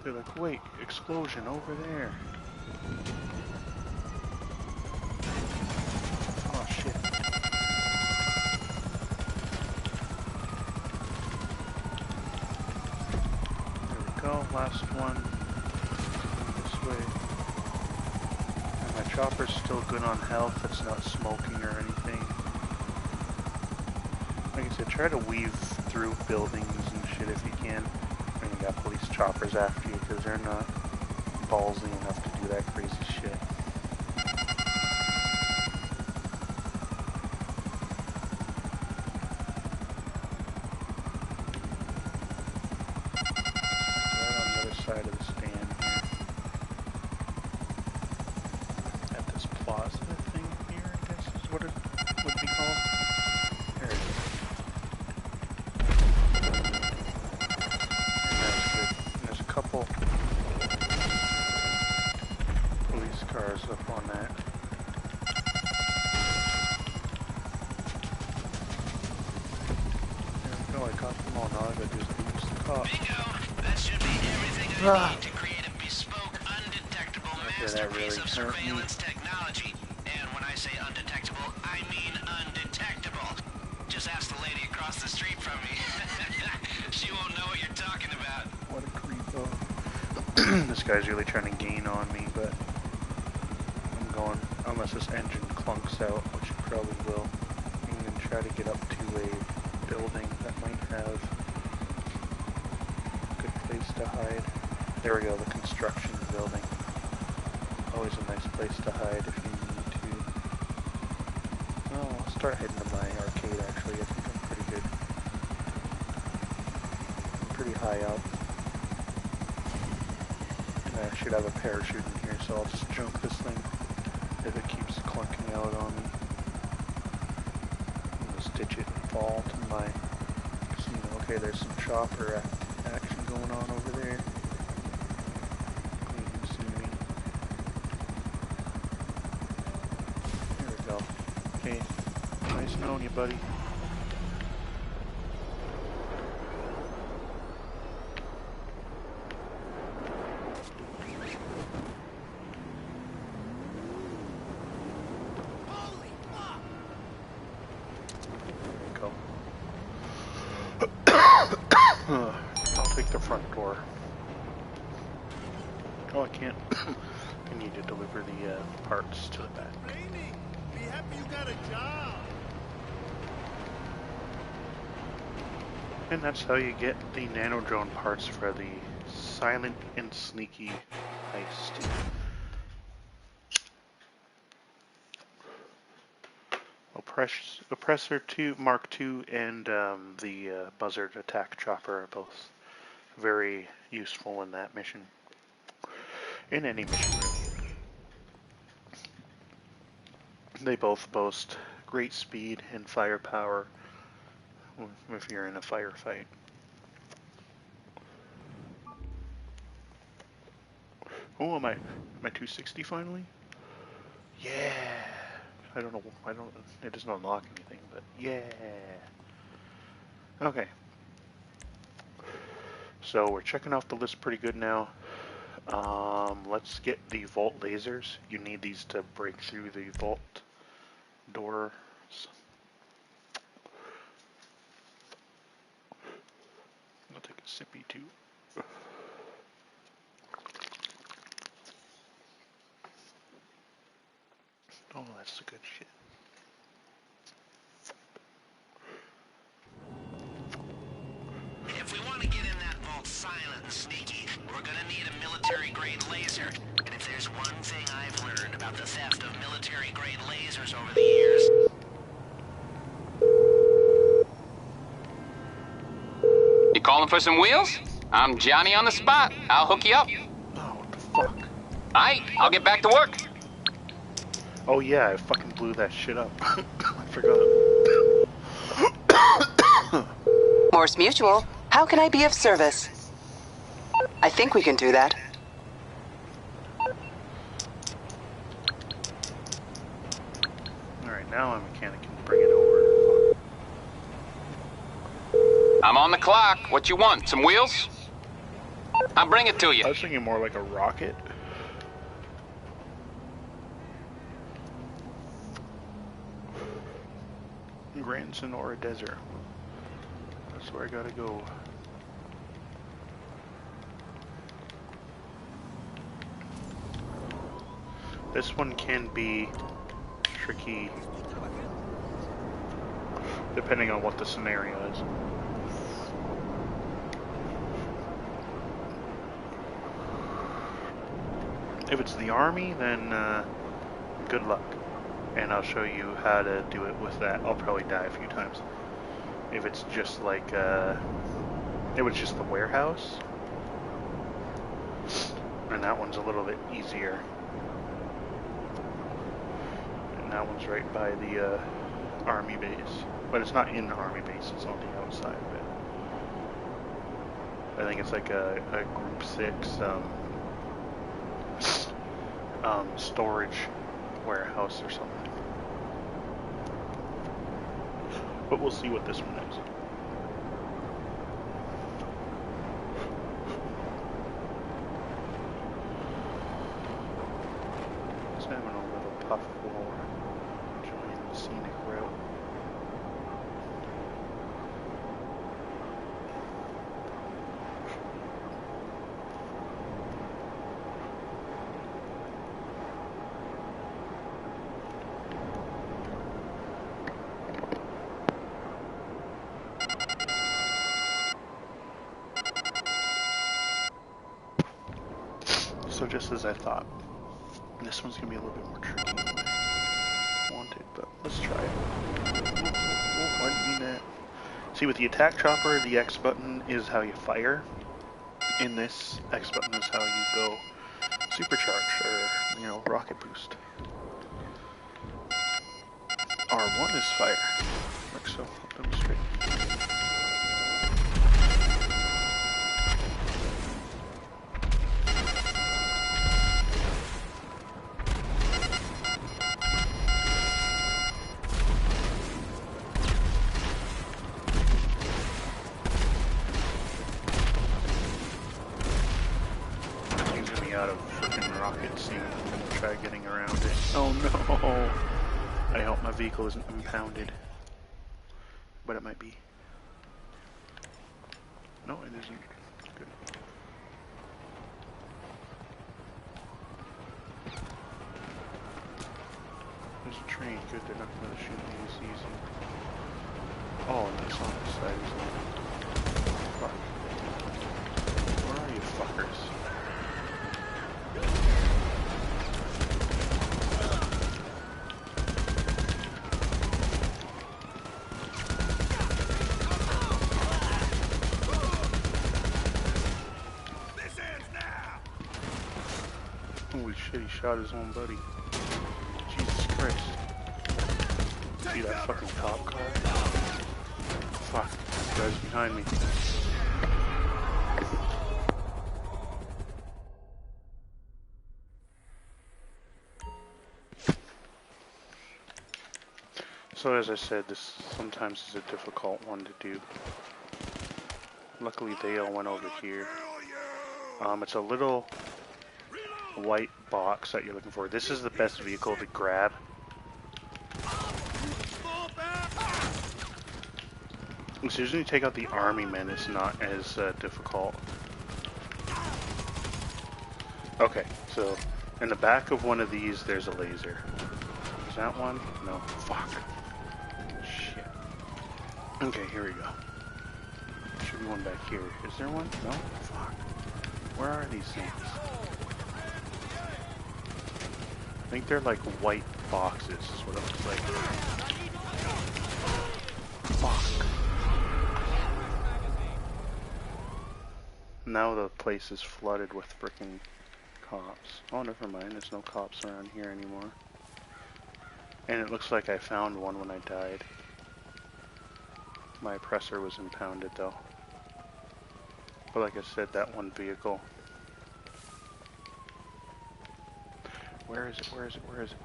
They're like, wait, explosion over there. Oh shit. There we go, last one. This way. And my chopper's still good on health, it's not smoking or anything. Like I said, try to weave through buildings and shit if you can. And you got police choppers after you because they're not ballsy enough to do that crazy shit. Right on the other side of the stand here. At this plaza thing here, I guess is what it would be called. There it is. There's a couple police cars up on that. There we go, I got them all. Now I gotta do is boost the cop. Bingo! That should be everything I need to create a bespoke, undetectable masterpiece of surveillance technology. And when I say undetectable, I mean undetectable. Just ask the lady across the street from me. She won't know what you're talking about. What a creepo. This guy's really trying to gain on me, but I'm going, unless this engine clunks out, which it probably will, I'm going to try to get up to a building that might have a good place to hide. There we go, the construction building. Always a nice place to hide if you need to. Oh, I'll start heading to my arcade actually. I think I'm pretty good. I'm pretty high up. I should have a parachute in here, so I'll just jump this thing if it keeps clunking out on me. I'm gonna stitch it and fall to my casino. Okay, there's some chopper action going on over there. You can see me. There we go. Okay, nice knowing you, buddy. I'll take the front door. Oh, I can't. I need to deliver the parts to the back. Rainy, be happy you got a job. And that's how you get the nano drone parts for the silent and sneaky heist. Oppressor 2, Mark II, and the Buzzard attack chopper are both very useful in that mission. In any mission, really. They both boast great speed and firepower if you're in a firefight. Oh, am I 260 finally? Yeah. I don't know. It doesn't unlock anything, but yeah. Okay. So we're checking off the list pretty good now. Let's get the vault lasers. You need these to break through the vault doors. I'll take a sippy too. Oh, that's the good shit. If we want to get in that vault silent and sneaky, we're gonna need a military-grade laser. And if there's one thing I've learned about the theft of military-grade lasers over the years... You calling for some wheels? I'm Johnny on the spot. I'll hook you up. Oh, what the fuck? Aight, I'll get back to work. Oh yeah, I fucking blew that shit up. I forgot. Morse Mutual, how can I be of service? I think we can do that. Alright, now a mechanic can bring it over. I'm on the clock. What you want? Some wheels? I'll bring it to you. I was thinking more like a rocket. Grand Sonora Desert. That's where I gotta go. This one can be tricky depending on what the scenario is. If it's the army, then good luck. And I'll show you how to do it with that. I'll probably die a few times. If it's just like, it was just the warehouse, and that one's a little bit easier. And that one's right by the army base. But it's not in the army base, it's on the outside of it. I think it's like a group 6 storage warehouse or something. But we'll see what this one is. Just having a little puff war, enjoying the scenic route. So just as I thought, this one's gonna be a little bit more tricky than I wanted, but let's try it. Oh, I didn't mean that. See, with the attack chopper, the X button is how you fire. In this, X button is how you go supercharge, or, you know, rocket boost. R1 is fire. Like so. I'll demonstrate. Using me out of freaking rocket soon. Try getting around it. Oh no! I hope my vehicle isn't impounded. But it might be. No, it isn't. Good. There's a train. Good, they're not going to shoot me this easy. Oh, and that's on the side. Fuck. Where are you fuckers? Holy shit, he shot his own buddy. Jesus Christ. See that fucking cop car? Fuck, this guy's behind me. So as I said, this sometimes is a difficult one to do. Luckily they all went over here. It's a little white box that you're looking for. This is the best vehicle to grab. As soon as you take out the army men, it's not as difficult. Okay, so in the back of one of these, there's a laser. Is that one? No. Fuck. Shit. Okay, here we go. Should be one back here. Is there one? No? Fuck. Where are these things? I think they're like white boxes, is what it looks like. Fuck. Now the place is flooded with frickin' cops. Oh, never mind, there's no cops around here anymore. And it looks like I found one when I died. My oppressor was impounded though. But like I said, that one vehicle. Where is it? Where is it? Where is it?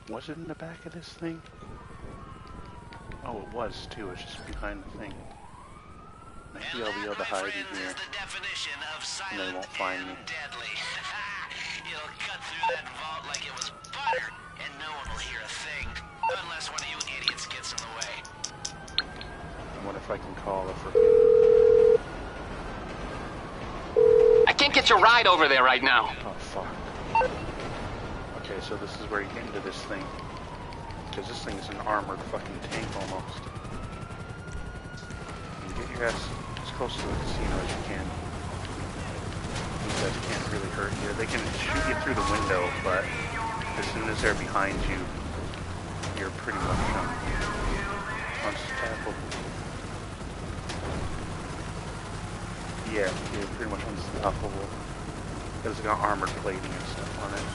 Was it in the back of this thing? Oh, it was too. It's just behind the thing. Maybe I'll be able to hide in here. And they won't find me. It'll cut through that vault like it was butter, and no one will hear a thing. Unless one of you idiots gets in the way. I wonder if I can call a freaking... I can't get your ride over there right now. Oh, fuck. Okay, so this is where you get into this thing. Because this thing is an armored fucking tank almost. You get your ass as close to the casino as you can. These guys can't really hurt you. They can shoot you through the window, but as soon as they're behind you, you're pretty much unstoppable. Yeah, you're pretty much unstoppable. Because it's got armored plating and stuff on it.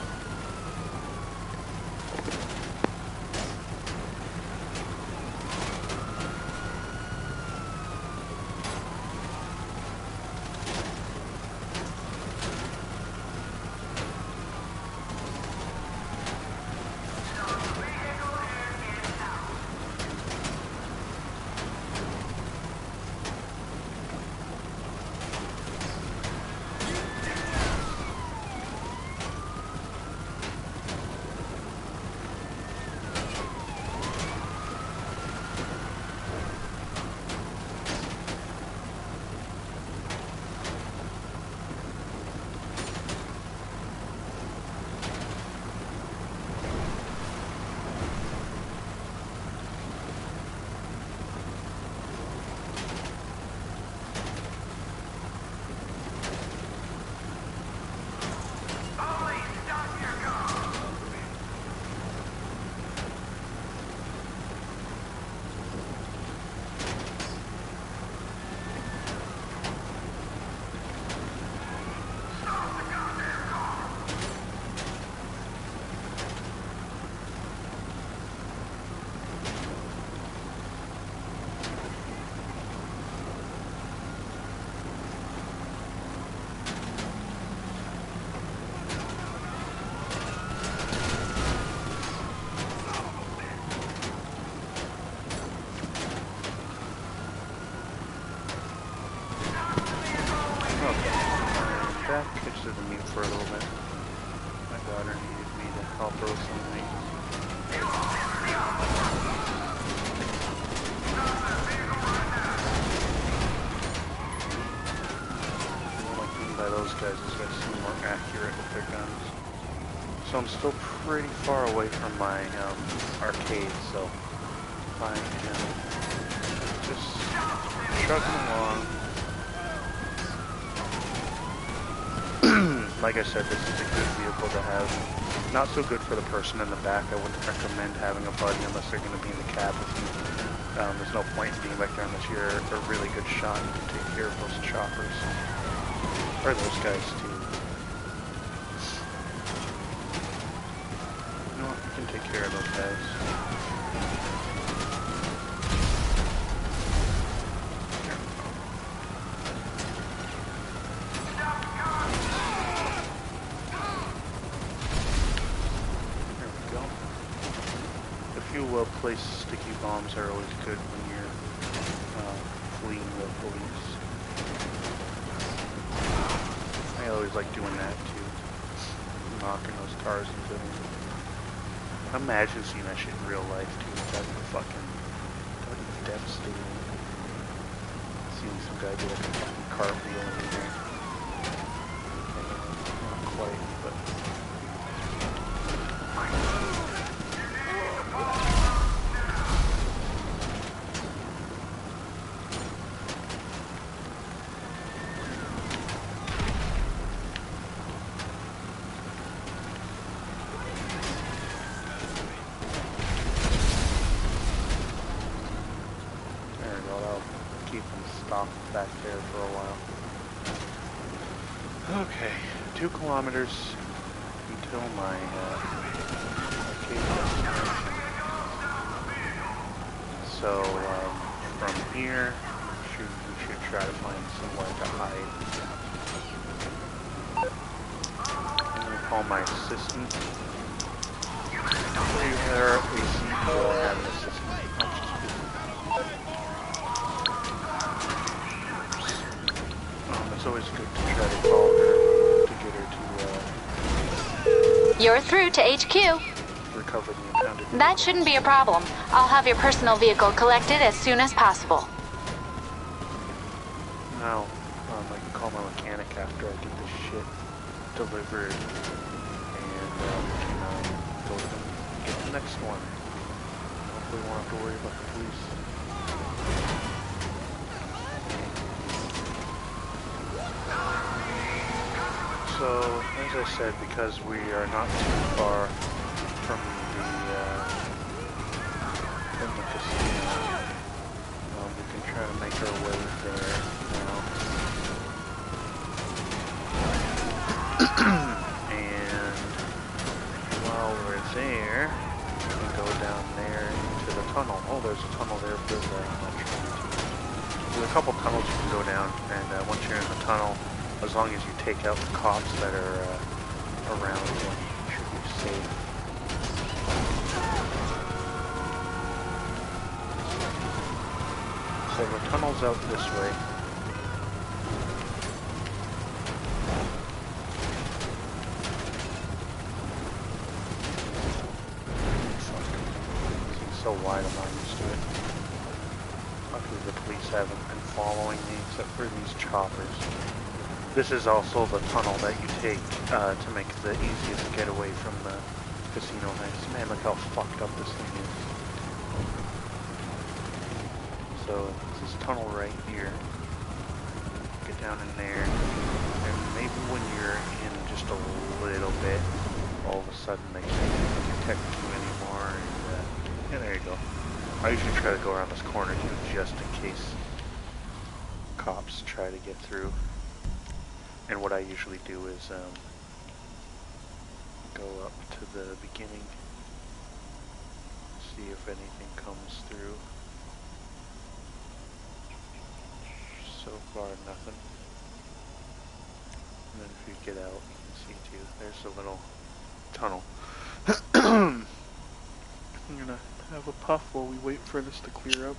back. I just had to mute for a little bit. My daughter needed me to help her with something. What I mean by those guys is guys seem more accurate with their guns. So I'm still pretty far away from my arcade, so I am just chugging along. Like I said, this is a good vehicle to have. Not so good for the person in the back. I wouldn't recommend having a buddy unless they're going to be in the cab with you. There's no point in being back there unless you're a really good shot and can take care of those choppers. Or those guys too. You know what? You can take care of those guys. Place sticky bombs are always good when you're fleeing the police. I always like doing that too. Knocking those cars into them. Imagine seeing that shit in real life too. That'd be that'd be devastating. Seeing some guy do like a fucking cartwheel in there. Not quite, but... back there for a while. Okay, 2 kilometers until my arcade destination. So from here, we should try to find somewhere to hide. I'm gonna call my assistant. We have an assistant. It's always good to try to call her to get her to, You're through to HQ. recover the impounded vehicle. That shouldn't be a problem. I'll have your personal vehicle collected as soon as possible. Now, I can call my mechanic after I get this shit delivered, and we can go to get the next one. Hopefully we won't have to worry about the police. So, as I said, because we are not too far from the casino, we can try to make our way there now. And while we're there, we can go down there into the tunnel. Oh, there's a tunnel there for the There's a couple tunnels you can go down, and once you're in the tunnel, as long as you take out the cops that are around, you should be safe. So the tunnel's out this way. Fuck. It's so wide, I'm not used to it. Luckily the police haven't been following me except for these choppers. This is also the tunnel that you take to make the easiest getaway from the casino heist. Man, look how fucked up this thing is. So, this is tunnel right here. Get down in there, and maybe when you're in just a little bit, all of a sudden they can't detect you anymore, and yeah, there you go. I usually try to go around this corner too, just in case cops try to get through. And what I usually do is go up to the beginning, see if anything comes through. So far, nothing. And then if you get out, you can see too. There's a little tunnel. I'm gonna have a puff while we wait for this to clear up.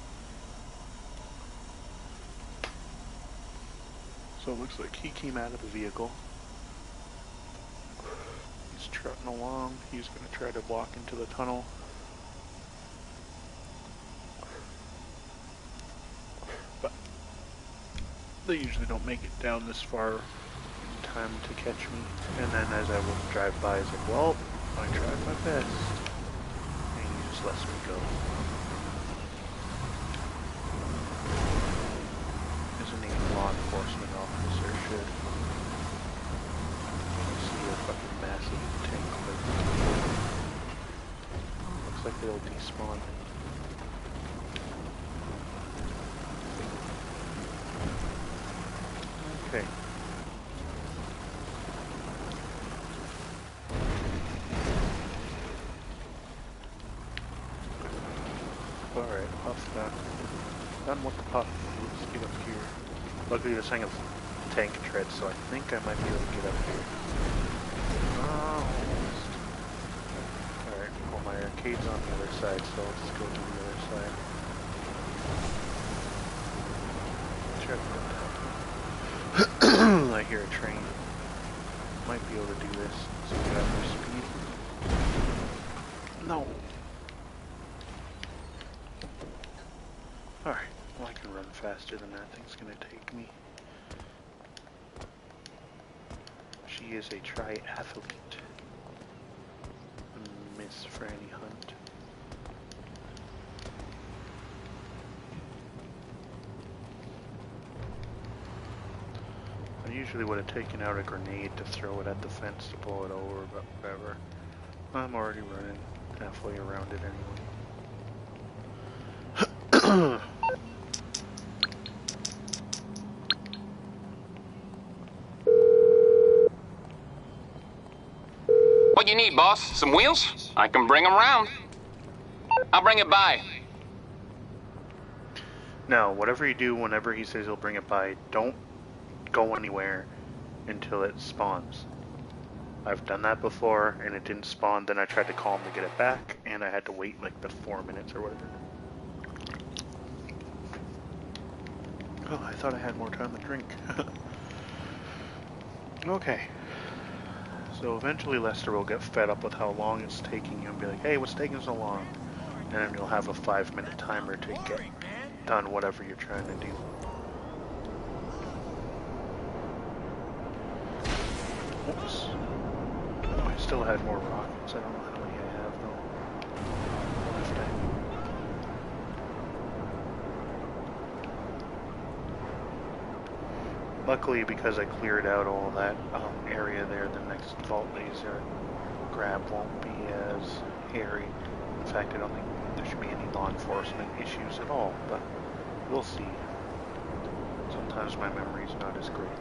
So it looks like he came out of the vehicle. just trotting along. He's going to try to walk into the tunnel. But they usually don't make it down this far in time to catch me. And then as I would drive by, it's like, well, I tried my best. And he just lets me go. Isn't a law enforcement officer should. See a fucking massive tank clip. Looks like they'll despawn. Okay. Alright, puff done. Done with the puff. Let's get up here. Luckily this thing is tank tread, so I think I might be able to get up here. Almost. Alright, well my arcade's on the other side, so let's just go to the other side. Try to go down. I hear a train. Might be able to do this. So we got more speed. No. Alright, well I can run faster than that thing's gonna take me. She is a triathlete. Miss Franny Hunt. I usually would have taken out a grenade to throw it at the fence to blow it over, but whatever. I'm already running halfway around it anyway. What you need, boss? Some wheels? I can bring them round. I'll bring it by. Now, whatever you do whenever he says he'll bring it by, don't go anywhere until it spawns. I've done that before and it didn't spawn, then I tried to call him to get it back and I had to wait like the 4 minutes or whatever. Oh, I thought I had more time to drink. Okay. So eventually Lester will get fed up with how long it's taking you and be like, hey, what's taking so long? And then you'll have a 5-minute timer to get done whatever you're trying to do. Oops. Oh, I still had more rockets. I don't know how many I have though. Luckily, because I cleared out all that area there, the next vault laser grab won't be as hairy. In fact, I don't think there should be any law enforcement issues at all, but we'll see. Sometimes my memory's not as great.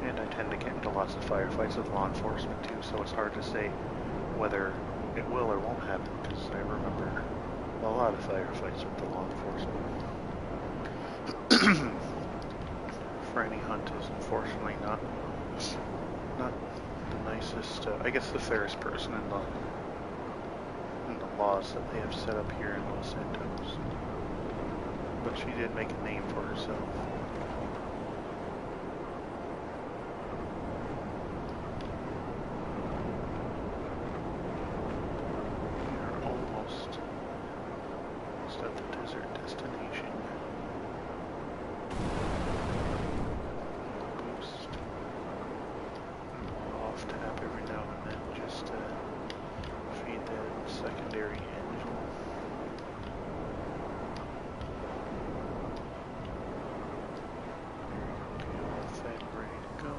And I tend to get into lots of firefights with law enforcement too, so it's hard to say whether it will or won't happen, because I remember a lot of firefights with the law enforcement. Franny Hunt is unfortunately not the nicest, I guess the fairest person in the laws that they have set up here in Los Santos. But she did make a name for herself. We are almost at the desert destination. Off tap every now and then just to feed that secondary engine. Okay, all fed, ready to go.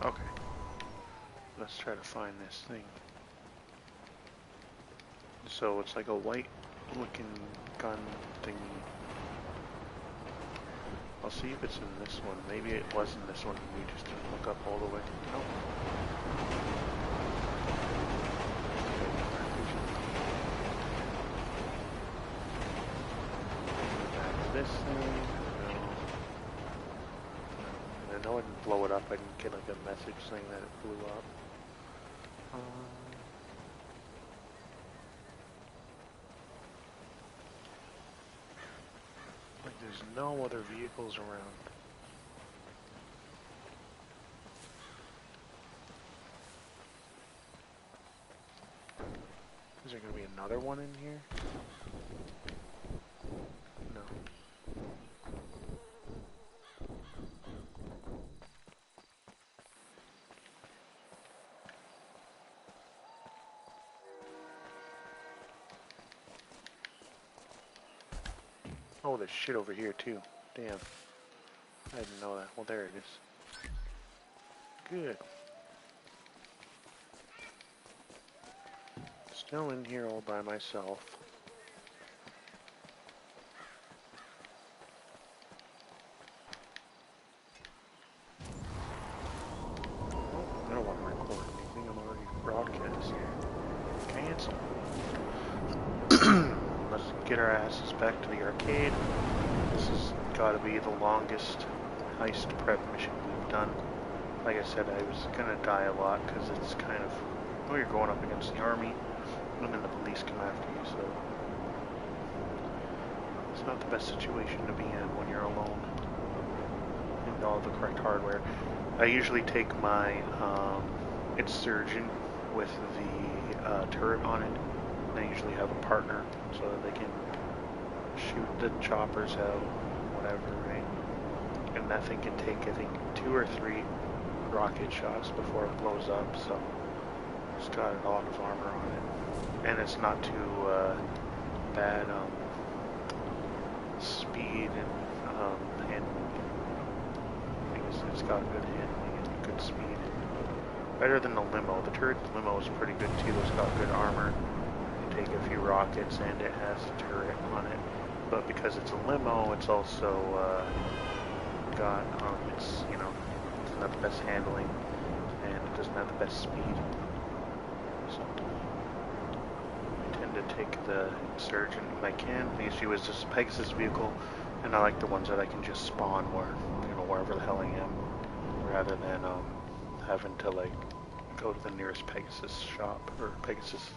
Okay, let's try to find this thing. So it's like a white looking gun thingy. I'll see if it's in this one. Maybe it was in this one and we just didn't look up all the way. Nope. That's this thing. No. I know I didn't blow it up. I didn't get like a message saying that it blew up. Like there's no other vehicles around. another one in here? No. Oh, there's shit over here too. Damn. I didn't know that. Well, there it is. Good. Still in here all by myself. Oh, I don't want to record anything. I'm already broadcasting. Cancel. Let's get our asses back to the arcade. This has got to be the longest heist prep mission we've done. Like I said, I was gonna die a lot because it's kind of, well, you're going up against the army, and then the police come after you, so it's not the best situation to be in when you're alone and all the correct hardware. I usually take my insurgent with the turret on it, and I usually have a partner so that they can shoot the choppers out, whatever, right? And that thing can take, I think, 2 or 3 rocket shots before it blows up, so it's got a lot of armor on it. And it's not too bad speed and handling. It's got good handling and good speed. Better than the limo. The turret limo is pretty good too. It's got good armor. You take a few rockets and it has a turret on it. But because it's a limo, it's also got, it's, you know, it's not the best handling and it doesn't have the best speed. So I tend to take the Insurgent when I can. The issue is just a Pegasus vehicle, and I like the ones that I can just spawn where, you know, wherever the hell I am, rather than having to like go to the nearest Pegasus shop or Pegasus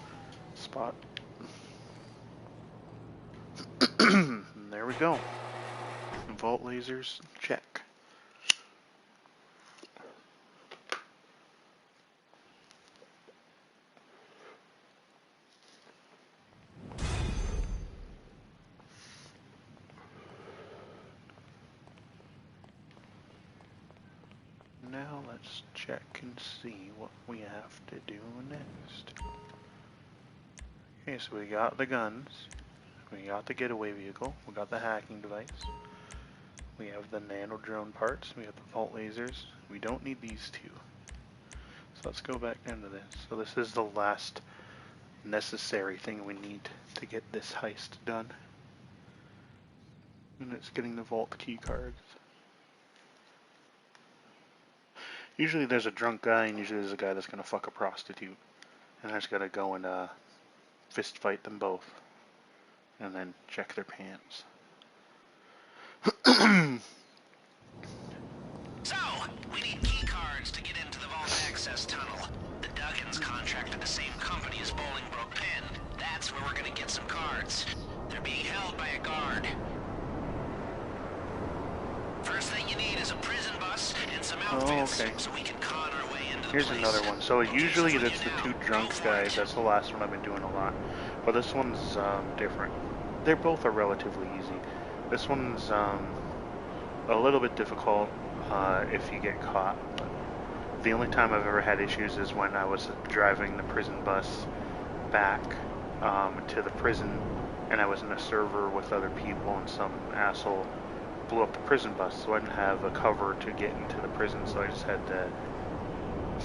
spot. And there we go. Vault lasers, check. Now let's check and see what we have to do next. Okay, so we got the guns, we got the getaway vehicle, we got the hacking device, we have the nano drone parts, we have the vault lasers. We don't need these two. So let's go back into this. So this is the last necessary thing we need to get this heist done. And it's getting the vault key cards. Usually there's a drunk guy, and usually there's a guy that's gonna fuck a prostitute. And I just gotta go and fist fight them both. And then check their pants. So, we need key cards to get into the vault access tunnel. The Duggins contracted the same company as Bolingbroke Penn. That's where we're gonna get some cards. They're being held by a guard. First thing you need is a prison bus and some outfits, so we can con our way into the Here's place. another one. So usually it's the two drunk guys. That's the last one I've been doing a lot. But this one's different. They both are relatively easy. This one's a little bit difficult if you get caught. But the only time I've ever had issues is when I was driving the prison bus back to the prison, and I was in a server with other people, and some asshole blew up the prison bus, so I didn't have a cover to get into the prison, so I just had to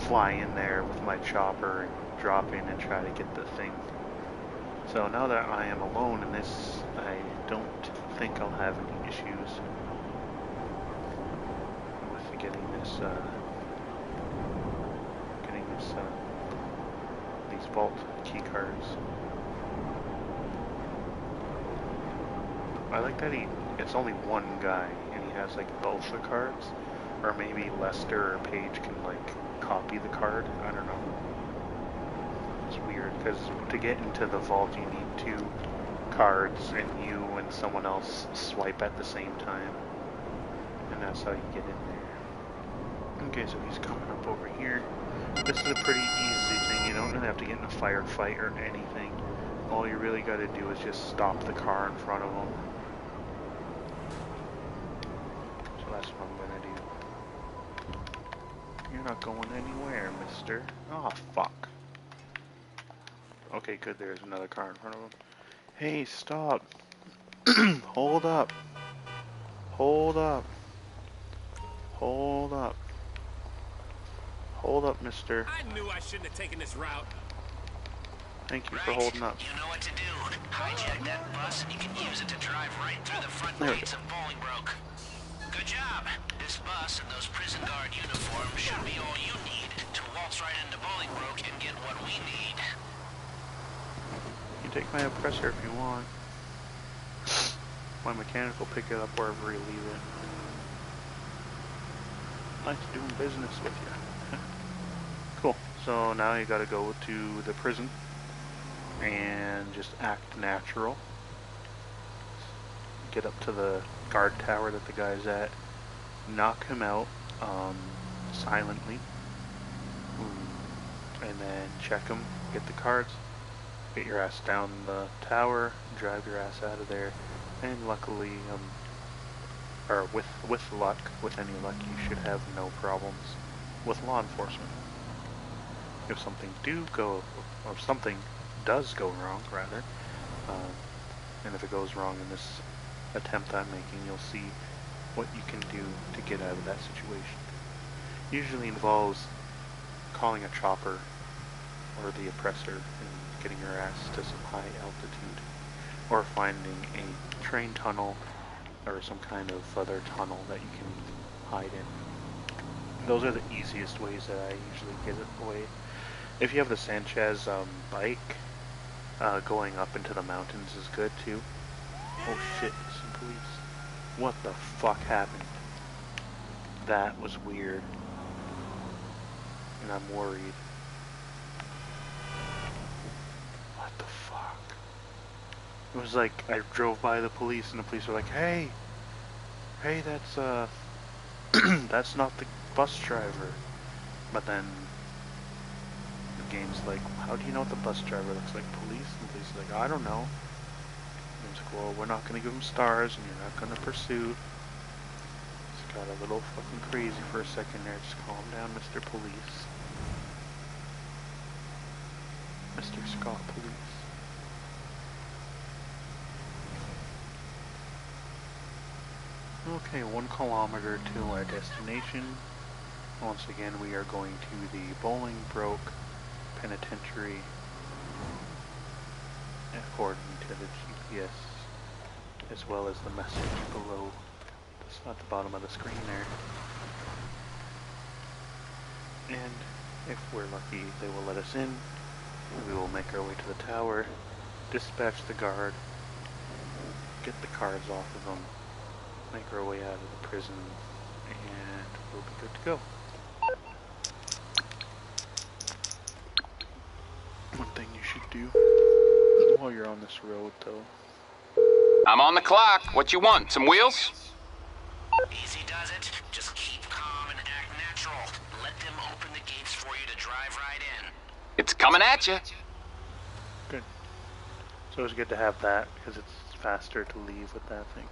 fly in there with my chopper and drop in and try to get the thing. So now that I am alone in this, I don't think I'll have any issues with getting these vault key cards. I like that it's only one guy, and he has like both the cards, or maybe Lester or Paige can like copy the card. I don't know. It's weird because to get into the vault you need 2 cards, and you and someone else swipe at the same time, and that's how you get in there. Okay, so he's coming up over here. This is a pretty easy thing. You don't really have to get in a firefight or anything. all you really got to do is just stop the car in front of them. So that's what I'm gonna do. You're not going anywhere, mister. Oh, fuck. Okay, good, there's another car in front of him. Hey, stop. Hold up. Hold up. Hold up. Hold up, mister. I knew I shouldn't have taken this route. Thank you for Right. holding up. You know what to do. Hijack that bus and you can use it to drive right through the front There we gates of Bolingbroke. Good job. This bus and those prison guard uniforms should be all you need to waltz right into Bolingbroke and get what we need. You take my oppressor if you want. My mechanic will pick it up wherever you leave it. Nice doing business with you. Cool. So now you gotta go to the prison and just act natural. Get up to the guard tower that the guy's at. Knock him out silently. And then check him. Get the cards. Get your ass down the tower. Drive your ass out of there. And luckily, or with luck, with any luck, you should have no problems with law enforcement. If something does go wrong, rather, and if it goes wrong in this attempt I'm making, you'll see what you can do to get out of that situation. Usually involves calling a chopper or the oppressor and getting your ass to some high altitude, or finding a train tunnel or some kind of other tunnel that you can hide in. Those are the easiest ways that I usually get it away. If you have the Sanchez bike, going up into the mountains is good too. Oh shit, some police. What the fuck happened? That was weird. And I'm worried. What the fuck? It was like, I drove by the police and the police were like, hey, that's that's not the bus driver. But then the game's like, how do you know what the bus driver looks like? Police? And the police is like, I don't know. And it's like, well, we're not gonna give him stars and you're not gonna pursue. It's got a little fucking crazy for a second there. Just calm down, Mr. Police. Mr. Scott Police. Okay, 1 kilometer to our destination. Once again, we are going to the Bolingbroke Penitentiary according to the GPS, as well as the message below. That's at the bottom of the screen there. And if we're lucky, they will let us in. We will make our way to the tower, dispatch the guard, get the cards off of them, make our way out of the prison, and we'll be good to go. One thing you should do while you're on this road, though. I'm on the clock. What you want? Some wheels? Easy does it. Just keep calm and act natural. Let them open the gates for you to drive right in. It's coming at you. Good. So it's good to have that, because it's faster to leave with that thing.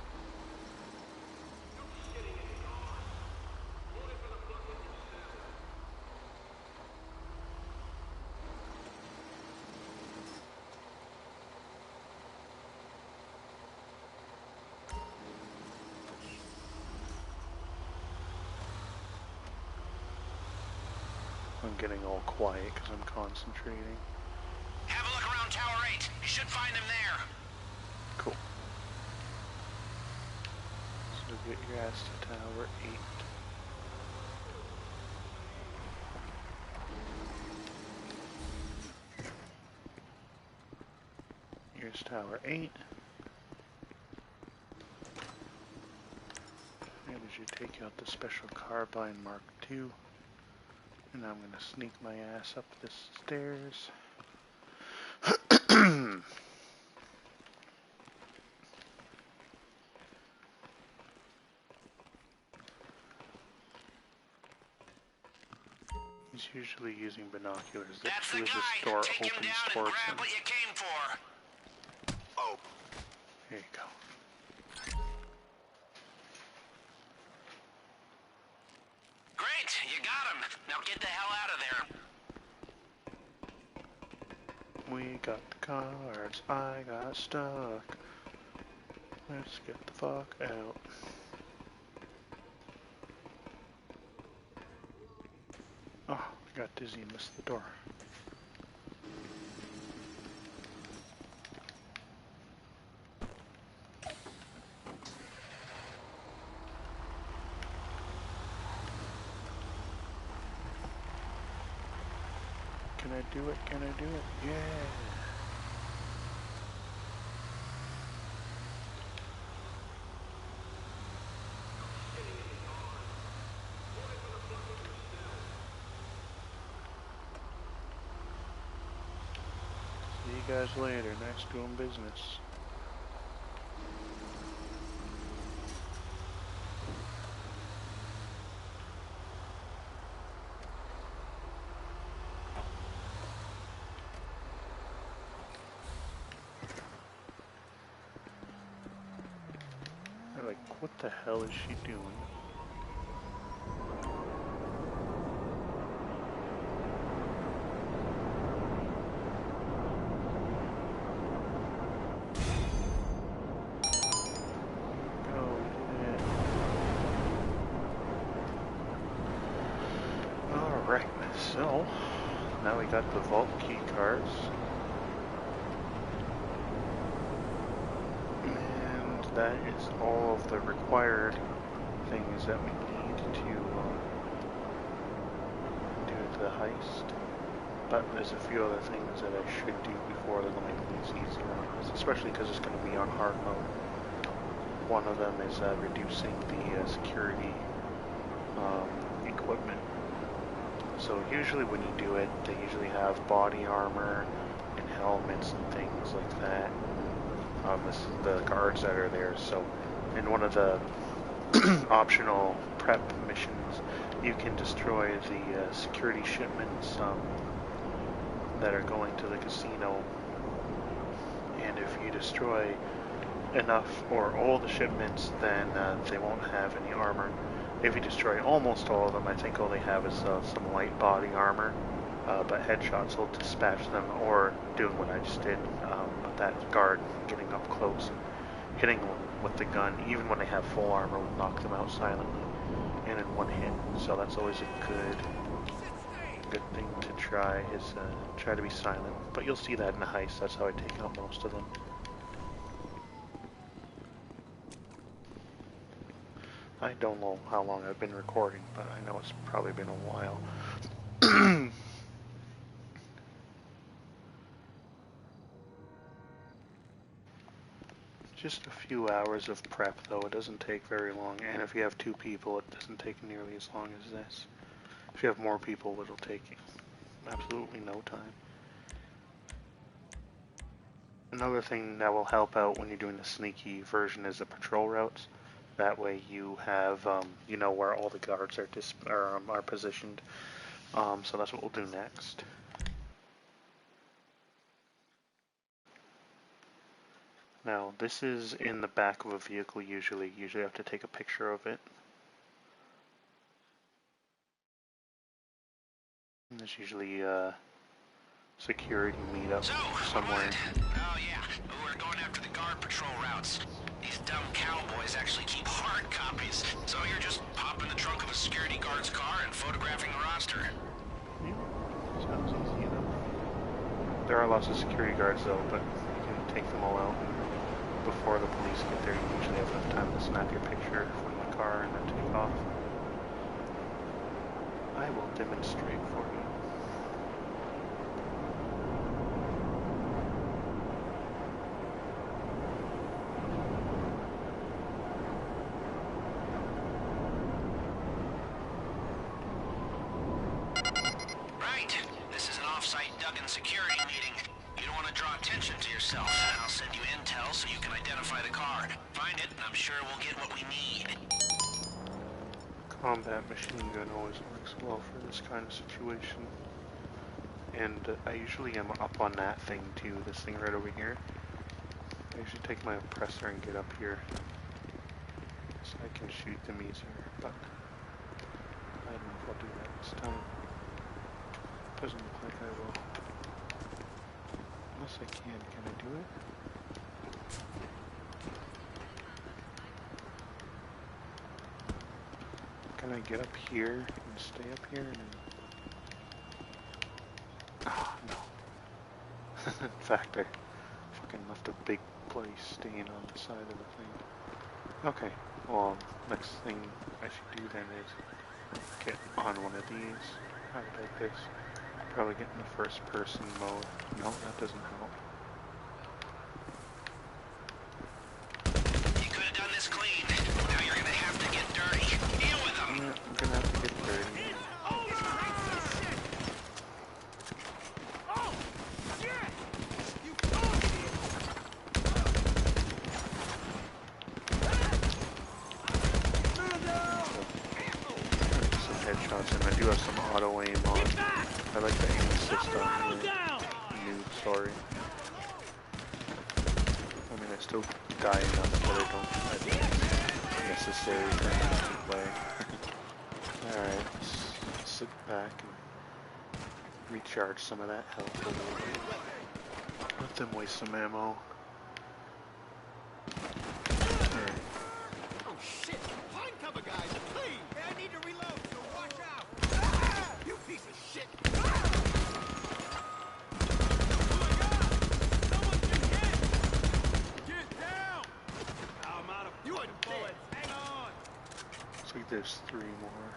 I'm getting all quiet because I'm concentrating. Have a look around Tower 8. You should find them there. Cool. So get your ass to Tower 8. Here's Tower 8. And as you take out the Special Carbine Mark II. And I'm gonna sneak my ass up the stairs. He's usually using binoculars. That's the This guy. store Take him opens down and towards grab him. what you came for. There you go. Great, you got him. Now get the hell out of there. We got the cards, I got stuck. Let's get the fuck out. Oh, I got dizzy and missed the door. Can I do it? Can I do it? Yeah! See you guys later. Nice doing business. They're like, what the hell is she doing? Alright, so now we got the vault key cards. And that is all of the required things that we need to do the heist. But there's a few other things that I should do before that'll make things easier on us, especially because it's going to be on hard mode. One of them is reducing the security equipment. So usually when you do it, they usually have body armor and helmets and things like that. This is the guards that are there. So in one of the optional prep missions, you can destroy the security shipments that are going to the casino. And if you destroy enough or all the shipments, then they won't have any armor. If you destroy almost all of them, I think all they have is some light body armor, but headshots will dispatch them, or doing what I just did, that guard getting up close, hitting them with the gun, even when they have full armor, will knock them out silently, and in one hit. So that's always a good thing to try, is try to be silent. But you'll see that in the heist, that's how I take out most of them. I don't know how long I've been recording, but I know it's probably been a while. Just a few hours of prep, though. It doesn't take very long, and if you have 2 people, it doesn't take nearly as long as this. If you have more people, it'll take absolutely no time. Another thing that will help out when you're doing the sneaky version is the patrol routes. That way you have, you know where all the guards are positioned. So that's what we'll do next. Now, this is in the back of a vehicle usually. Usually you have to take a picture of it. And there's usually a security meetup somewhere. Oh yeah, we're going after the guard patrol routes. These dumb cowboys actually keep hard copies, so you're just popping the trunk of a security guard's car and photographing the roster. Yeah, sounds easy enough. There are lots of security guards though, but you can take them all out. Before the police get there, you usually have enough time to snap your picture from the car and then take off. I will demonstrate for you. Right. This is an off-site Duggan security meeting. You don't want to draw attention to yourself, and I'll send you intel so you can identify the car. Find it, and I'm sure we'll get what we need. Combat machine gun always works well for this kind of situation. And I usually am up on that thing too, this thing right over here. I should take my oppressor and get up here so I can shoot them easier, but I don't know if I'll do that this time. Doesn't look like I will. Unless I can. Can I do it? Can I get up here and stay up here? And... Oh, no. In fact, I fucking left a big place staying on the side of the thing. Okay, well, next thing I should do then is get on one of these. How about this? Probably get in the first person mode. No, that doesn't help. You could have done this clean. Now you're gonna have to get dirty. Deal with them. Yeah, I'm gonna have to get dirty. Some headshots, and I do have some auto aim on. I like the aim assist on the noob, sorry. I mean, I still die enough, but I don't think it's necessary for me to play. Alright, let's sit back and recharge some of that health a little bit. Let them waste some ammo. Alright. Oh shit! Find cover, guys, please! Hey, I need to reload, so watch out! Ah! You piece of shit! Ah! Oh my god! Someone's been hit! Get down! I'm out of you and bullets. Hang on! Looks like there's 3 more.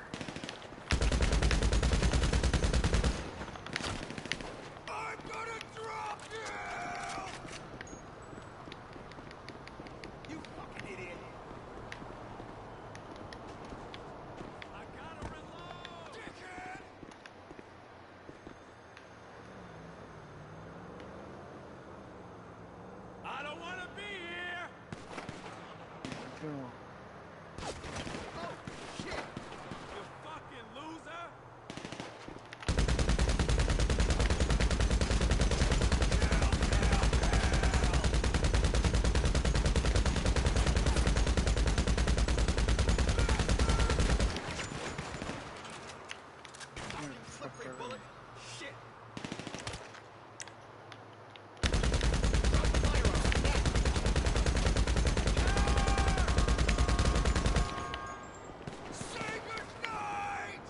I'm gonna drop you! You fucking idiot! I gotta reload! Dickhead! I don't wanna be here! Go. Oh, shit! You fucking loser! Where the fuck Slippery are bullet! they? Shit! Say goodnight!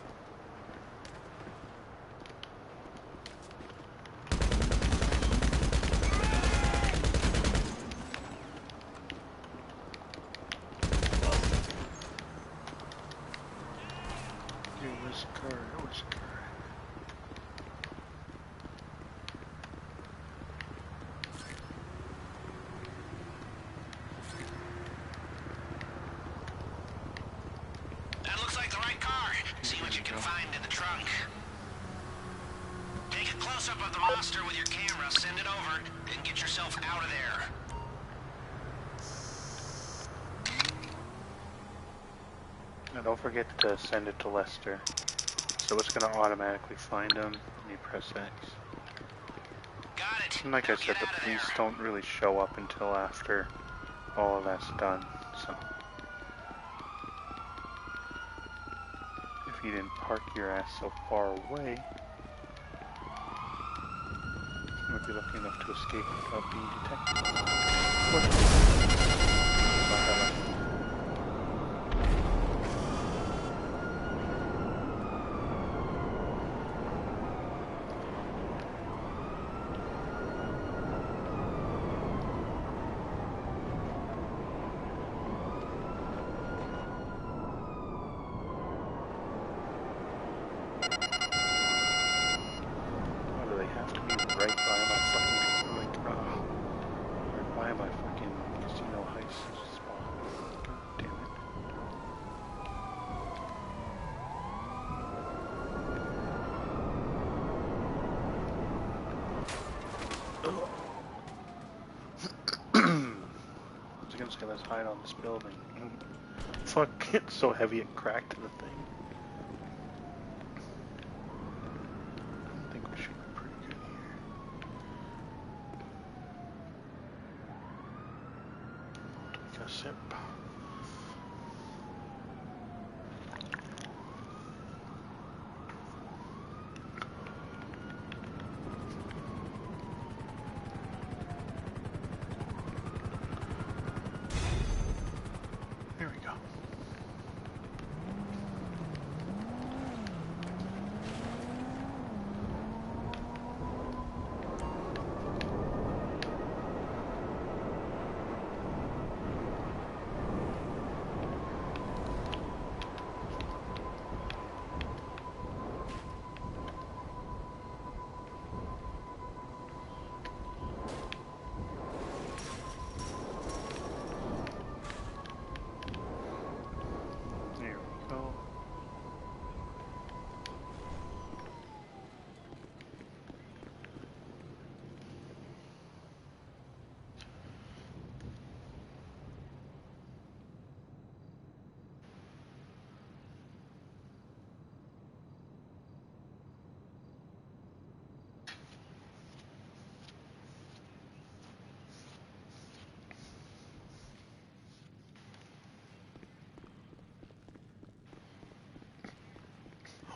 Dude, where's the car? Where's the car? That looks like the right car. See what you can find in the trunk. Take a close-up of the monster with your camera, send it over, then get yourself out of there. Now don't forget to send it to Lester. So it's gonna automatically find him when you press X. Got it. And like I Now said, get the out of police there. don't really show up until after all of that's done, so. If you didn't park your ass so far away, you would be lucky enough to escape without being detected. Why do they have to be right by my fucking, like, right by my fucking casino heist spot? God damn it. I was gonna say, let's hide on this building. Fuck, it's so heavy it cracked the thing. I think we should be pretty good here. a sip. There we go. There we go.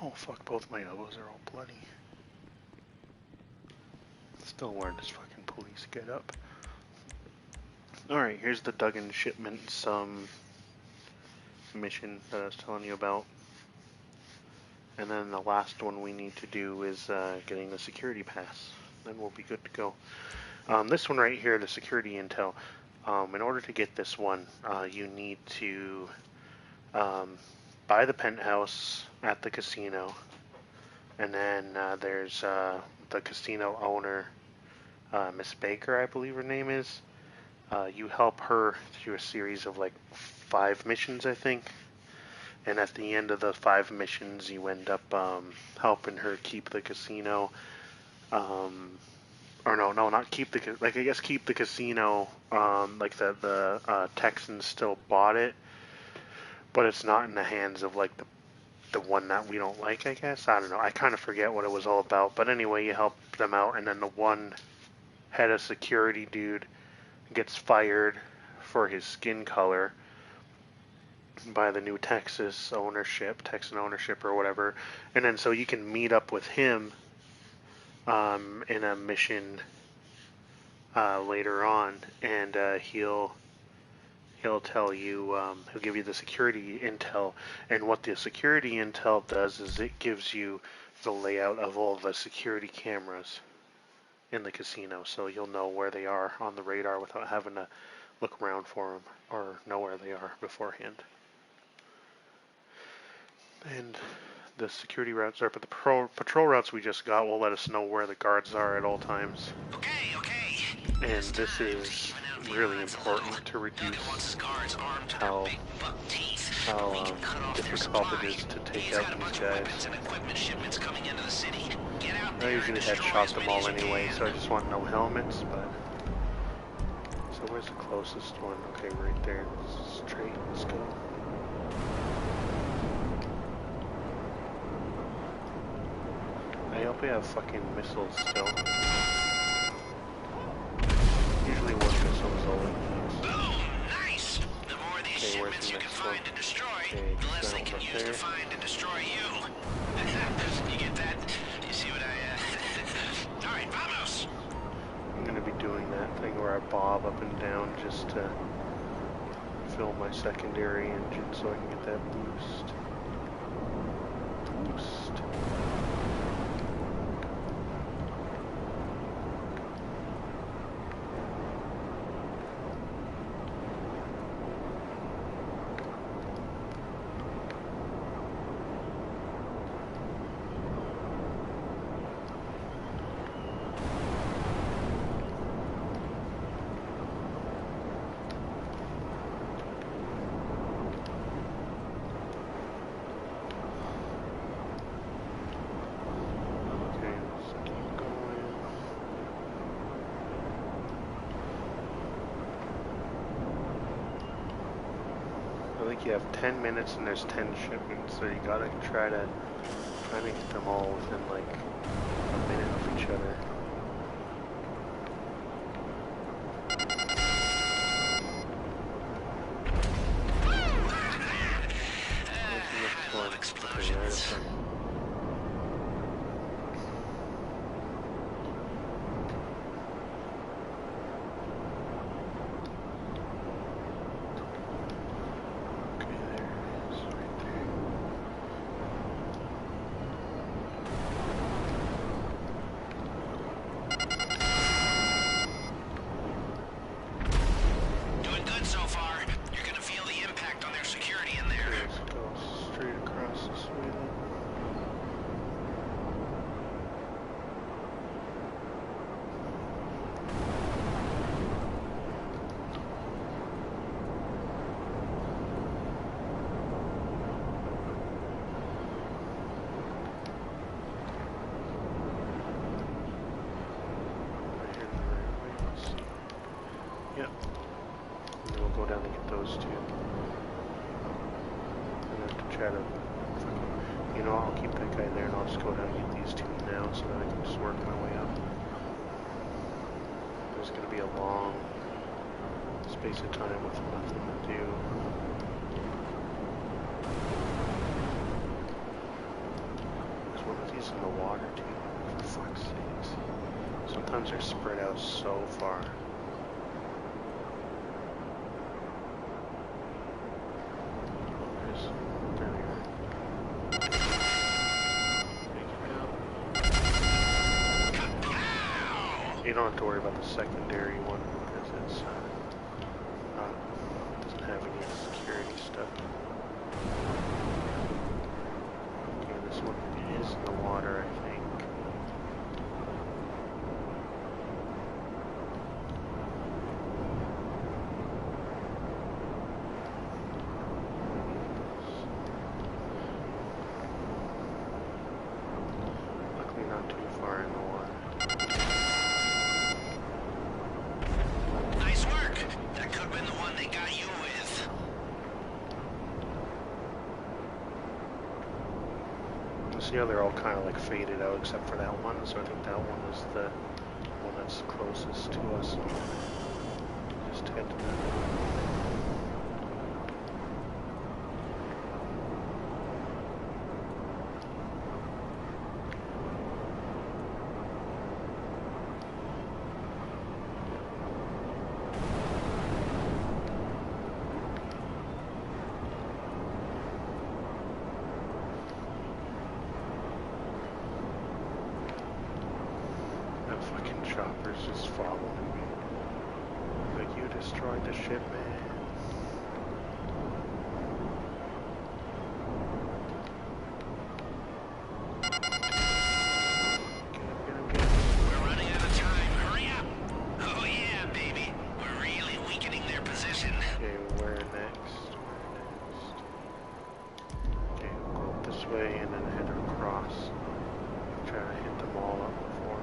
Oh fuck, both my elbows are all bloody. Still wearing this fucking police get up. Alright, here's the Duggan shipments mission that I was telling you about. And then the last one we need to do is getting the security pass. Then we'll be good to go. This one right here, the security intel. In order to get this one, you need to buy the penthouse at the casino. And then there's the casino owner, Miss Baker, I believe her name is. You help her through a series of like 5 missions, I think. And at the end of the 5 missions, you end up helping her keep the casino. Or no, not keep the, like I guess keep the casino. Like the Texans still bought it, but it's not in the hands of like the one that we don't like, I guess. I don't know. I kind of forget what it was all about. But anyway, you help them out, and then the one head of security dude gets fired for his skin color by the new Texan ownership or whatever. And then so you can meet up with him in a mission later on, and he'll tell you, he'll give you the security intel, and what the security intel does is it gives you the layout of all the security cameras in the casino, so you'll know where they are on the radar without having to look around for them or know where they are beforehand. And the security routes are, but the patrol routes we just got will let us know where the guards are at all times. Okay. And this is really important to reduce how difficult it is to take out these guys. I usually headshot them all anyway, so I just want no helmets, but... So where's the closest one? Okay, right there. Straight, let's go. I hope we have fucking missiles still. Usually one missile is all it needs. Boom! Nice! The more of these shipments you can find and destroy, the less they can use to find and destroy you. You get that? You see what I, Alright, vamos! I'm gonna be doing that thing where I bob up and down just to fill my secondary engine so I can get that boost. I think you have 10 minutes and there's 10 shipments, so you gotta try to get them all within like a minute of each other. Let's. Okay, there it is, right there. Doing good so far. You're gonna feel the impact on their security in there. Let's go straight across this way then. Right here in the right way, let's see. Yep. And then we'll go down and get those two. I'm gonna have to try to fucking, you know, I'll keep that guy there and I'll just go down and get these two now so that I can just work my way up. There's gonna be a long space of time with nothing to do. There's one of these in the water too, for fuck's sakes. Sometimes they're spread out so far. There we are. You don't have to worry about the secondary one because it's doesn't have any security stuff. Okay, this one is in the water, I think. Luckily not too far in the water. Nice work. That could have been the one they got you with. You see how they're all kind of like faded out except for that one, so I think that one was the one that's closest to us. Just head to that. That fucking chopper's just following me. Like, you destroyed the ship, man. Get him. We're running out of time. Hurry up. Oh yeah, baby. We're really weakening their position. Okay, where next? Okay, we'll go up this way and then head across. Try to hit them all up before.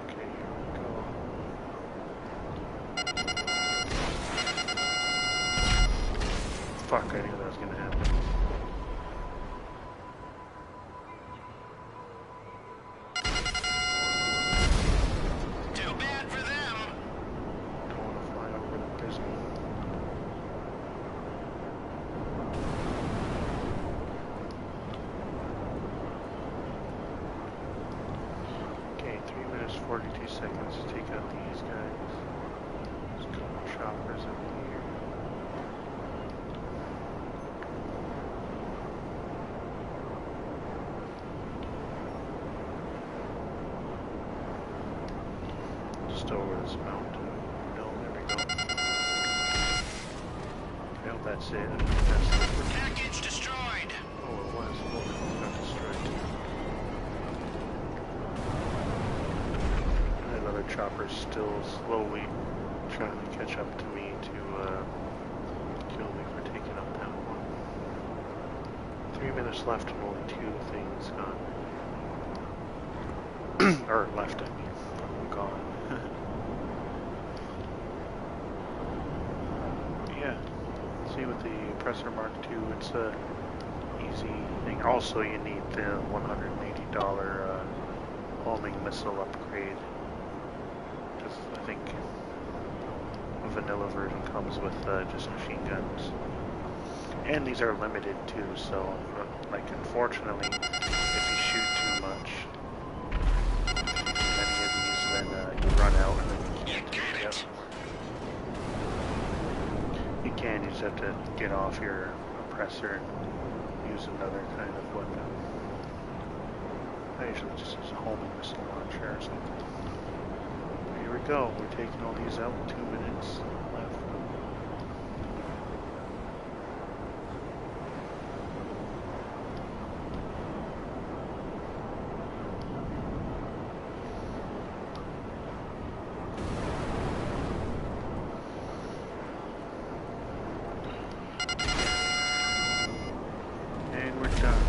Okay, here we go. Fuck, I knew that was gonna happen. Too bad for them. Don't want to fly over the prison. Okay, 3 minutes 42 seconds to take out these guys. There's a couple choppers up here. Just over this mountain. No, there we go. Well, that's it. That's the... Package destroyed. Oh, it was. Oh, it got destroyed. And another chopper's still slowly trying to catch up to me to minutes left and only 2 things gone. Or left, I mean. Gone. Yeah. See, with the Oppressor Mark II, it's a easy thing. Also, you need the $180 homing missile upgrade. Because I think a vanilla version comes with just machine guns. And these are limited too, so, like, unfortunately, if you shoot too much, many of these, then you run out and then you can't get out anymore. You can, you just have to get off your oppressor and use another kind of weapon. I usually just use a homing missile launcher or something. Here we go, we're taking all these out, 2 minutes left. And we're done.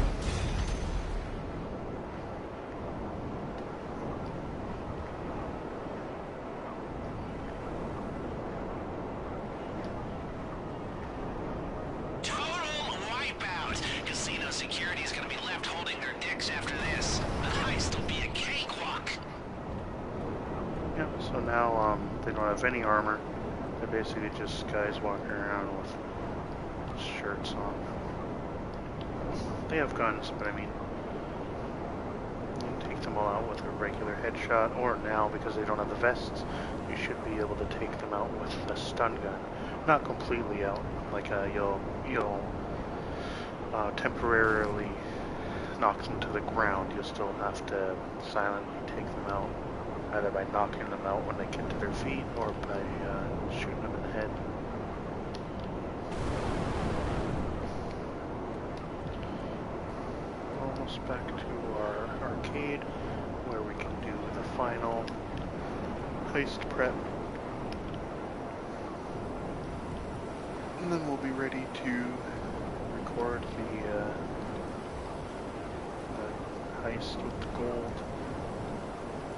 Security's gonna be left holding their dicks after this. The heist will be a cakewalk. Yep, so now they don't have any armor. They're basically just guys walking around with shirts on. They have guns, but I mean, you can take them all out with a regular headshot, or now, because they don't have the vests, you should be able to take them out with a stun gun. Not completely out, like you'll temporarily knock them to the ground. You'll still have to silently take them out, either by knocking them out when they get to their feet, or by shooting them in the head. Almost back to our arcade, where we can do the final heist prep. And then we'll be ready to record the heist with the gold.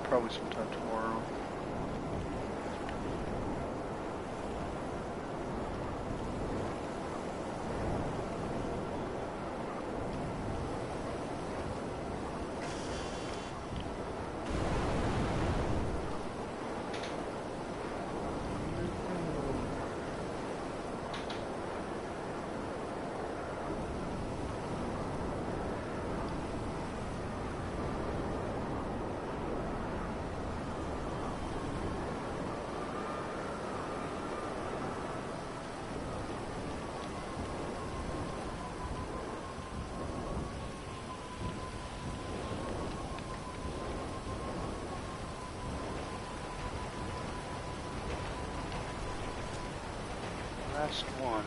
Probably sometime tomorrow. Last one.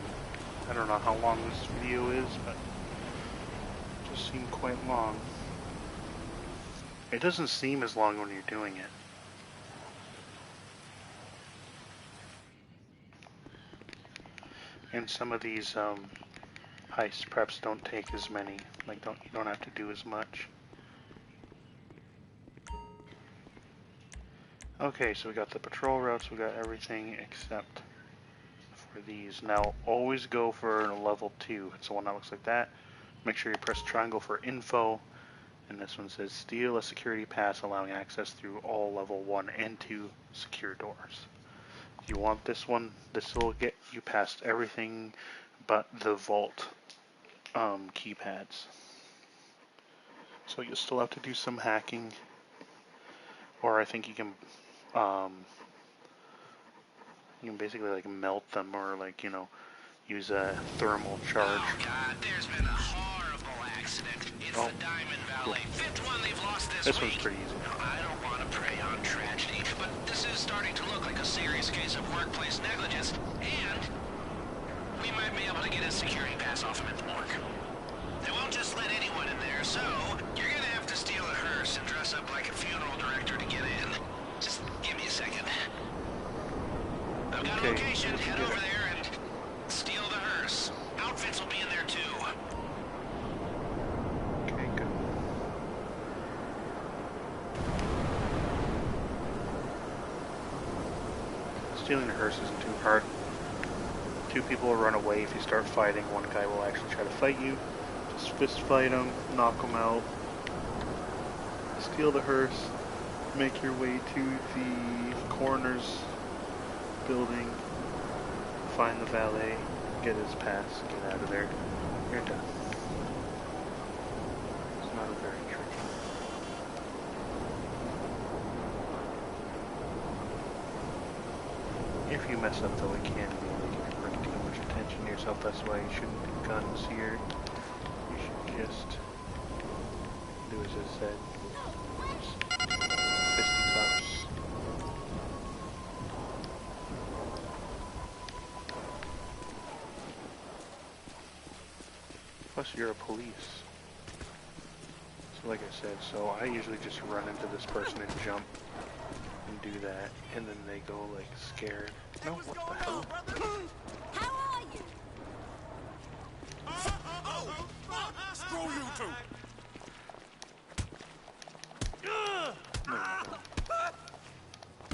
I don't know how long this video is, but it just seemed quite long. It doesn't seem as long when you're doing it. And some of these heist preps don't take as many. Like, you don't have to do as much. Okay, so we got the patrol routes, we got everything except for these. Now, always go for a level 2. It's the one that looks like that. Make sure you press triangle for info. And this one says, steal a security pass allowing access through all level 1 and 2 secure doors. If you want this one, this will get you past everything but the vault keypads. So you'll still have to do some hacking. Or I think you can basically like melt them, or like, you know, use a thermal charge. Oh God, there's been a horrible accident. It's the Diamond Valley. Fifth one they've lost this week. One's pretty easy. I don't want to prey on tragedy, but this is starting to look like a serious case of workplace negligence, and we might be able to get a security pass off him at the morgue. They won't just let anyone in there, so you're gonna have to steal a hearse and dress up like a funeral director to get in. Just give me a second. I've got a location. Head over there and steal the hearse. Outfits will be in there too. Stealing a hearse isn't too hard. Two people will run away if you start fighting. One guy will actually try to fight you. Just fist fight him, knock him out. Steal the hearse. Make your way to the coroner's building. Find the valet. Get his pass. Get out of there. You're done. It's not a very tricky. If you mess up though, it can be like if you bring too much attention to yourself. That's why you shouldn't do guns here. You should just do as I said. Just fisticuffs. Plus you're a police. So like I said, so I usually just run into this person and jump and do that, and then they go like scared. No, what the hell? How are you? Screw you two! There we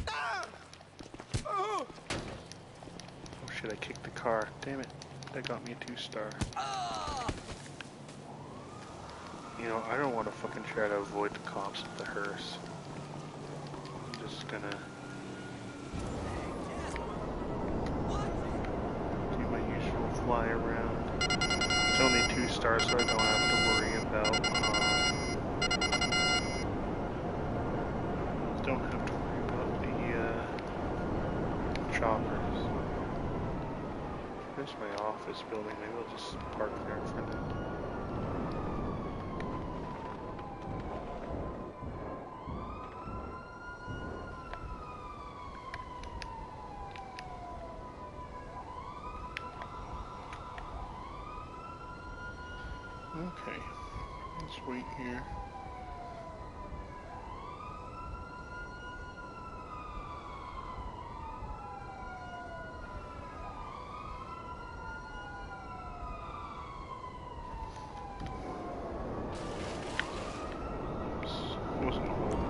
go. Oh shit, I kicked the car. Damn it. That got me a 2-star. You know, I don't want to fucking try to avoid the cops with the hearse. I'm just gonna do my usual fly around. It's only 2 stars, so I don't have to worry about the choppers. There's my office building. Maybe I'll just park there for now. Okay, let's wait here. Oops, wasn't holding.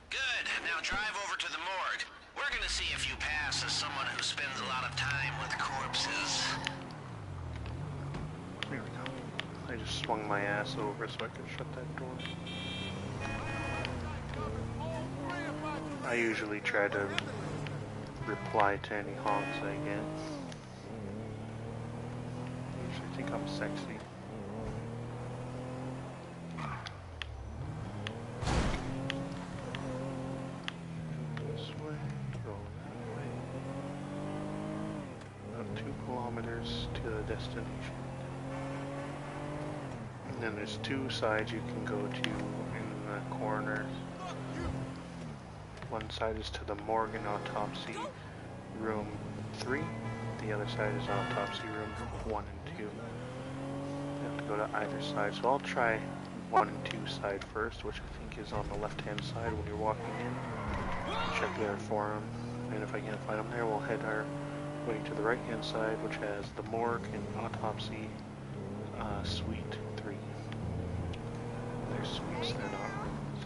Good. Now drive over to the morgue. We're gonna see if you pass as someone who spends a lot of time with corpses. There we go. I just swung my ass over so I could shut that door. I usually try to reply to any honks I get. I usually think I'm sexy. This way, go that way. About 2 kilometers to the destination. And then there's 2 sides you can go to in the corner. One side is to the morgue and autopsy room 3. The other side is autopsy room 1 and 2. You have to go to either side. So I'll try 1 and 2 side first, which I think is on the left-hand side when you're walking in. Check there for them. And if I can't find them there, we'll head our way to the right-hand side, which has the morgue and autopsy suite 3. They're suites, they're not rooms.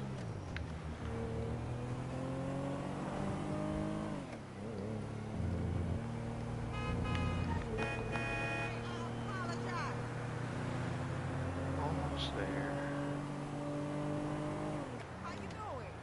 Almost there. How you doing?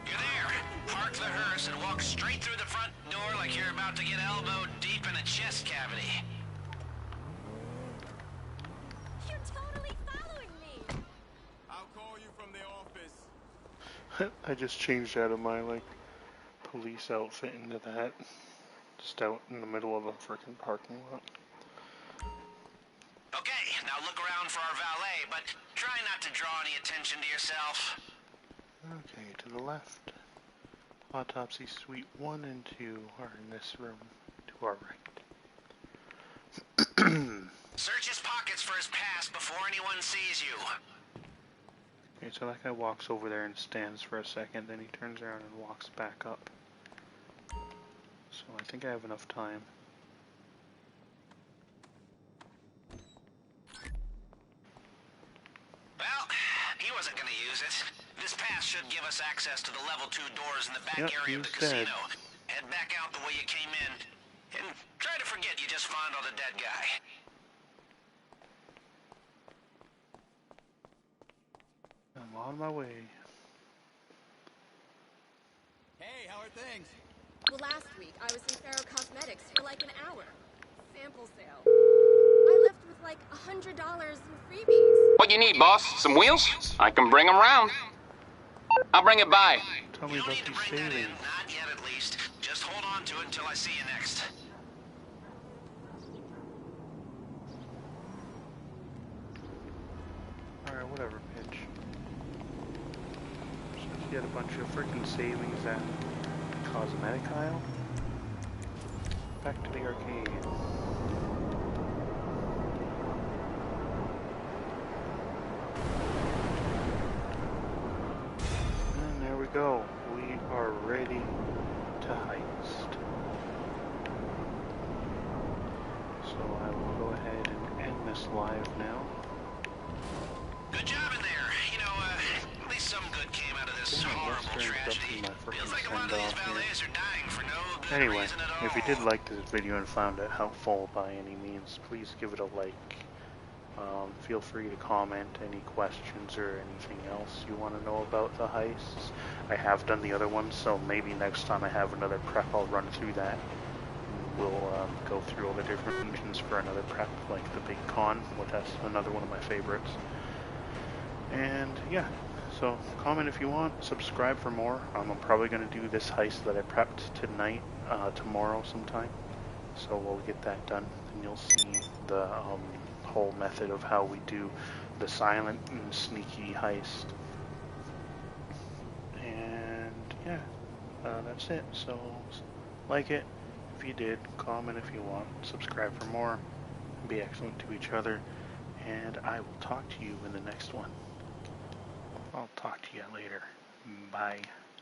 You're there. Park the hearse and walk straight through the front door like you're about to get elbowed deep in a chest cavity. You're totally following me. I'll call you from the office. I just changed out of my like police outfit into that. Just out in the middle of a freaking parking lot. Now look around for our valet, but try not to draw any attention to yourself. Okay, to the left. Autopsy Suite 1 and 2 are in this room, to our right. Search his pockets for his past before anyone sees you. Okay, so that guy walks over there and stands for a second, then he turns around and walks back up. So I think I have enough time. Well, he wasn't going to use it. This pass should give us access to the level 2 doors in the back area of the casino. Head back out the way you came in, and try to forget you just found out a dead guy. I'm on my way. Hey, how are things? Well, last week I was in Faro Cosmetics for like an hour. Sample sale. I left with like $100 in freebies. What you need, boss? Some wheels? I can bring them round. I'll bring it by. Tell me You don't about need to these bring that in, savings. not yet at least. Just hold on to it until I see you next. Alright, whatever, bitch. Since you had a bunch of freaking savings at cosmetic aisle. Back to the arcade. And there we go. We are ready to heist. So I will go ahead and end this live now. Good job in there. You know, at least some good came out of this horrible tragedy. Feels like a lot of these valets are dying for no good Anyway, reason at all. if you did like this video and found it helpful by any means, please give it a like. Feel free to comment any questions or anything else you want to know about the heists. I have done the other ones, so maybe next time I have another prep, I'll run through that. We'll go through all the different missions for another prep, like the Big Con, which that's another one of my favorites. And yeah, so comment if you want, subscribe for more. I'm probably going to do this heist that I prepped tonight, tomorrow sometime. So we'll get that done, and you'll see the whole method of how we do the silent and sneaky heist. And yeah, that's it. So like it if you did, comment if you want, subscribe for more, be excellent to each other, and I will talk to you in the next one. I'll talk to you later. Bye.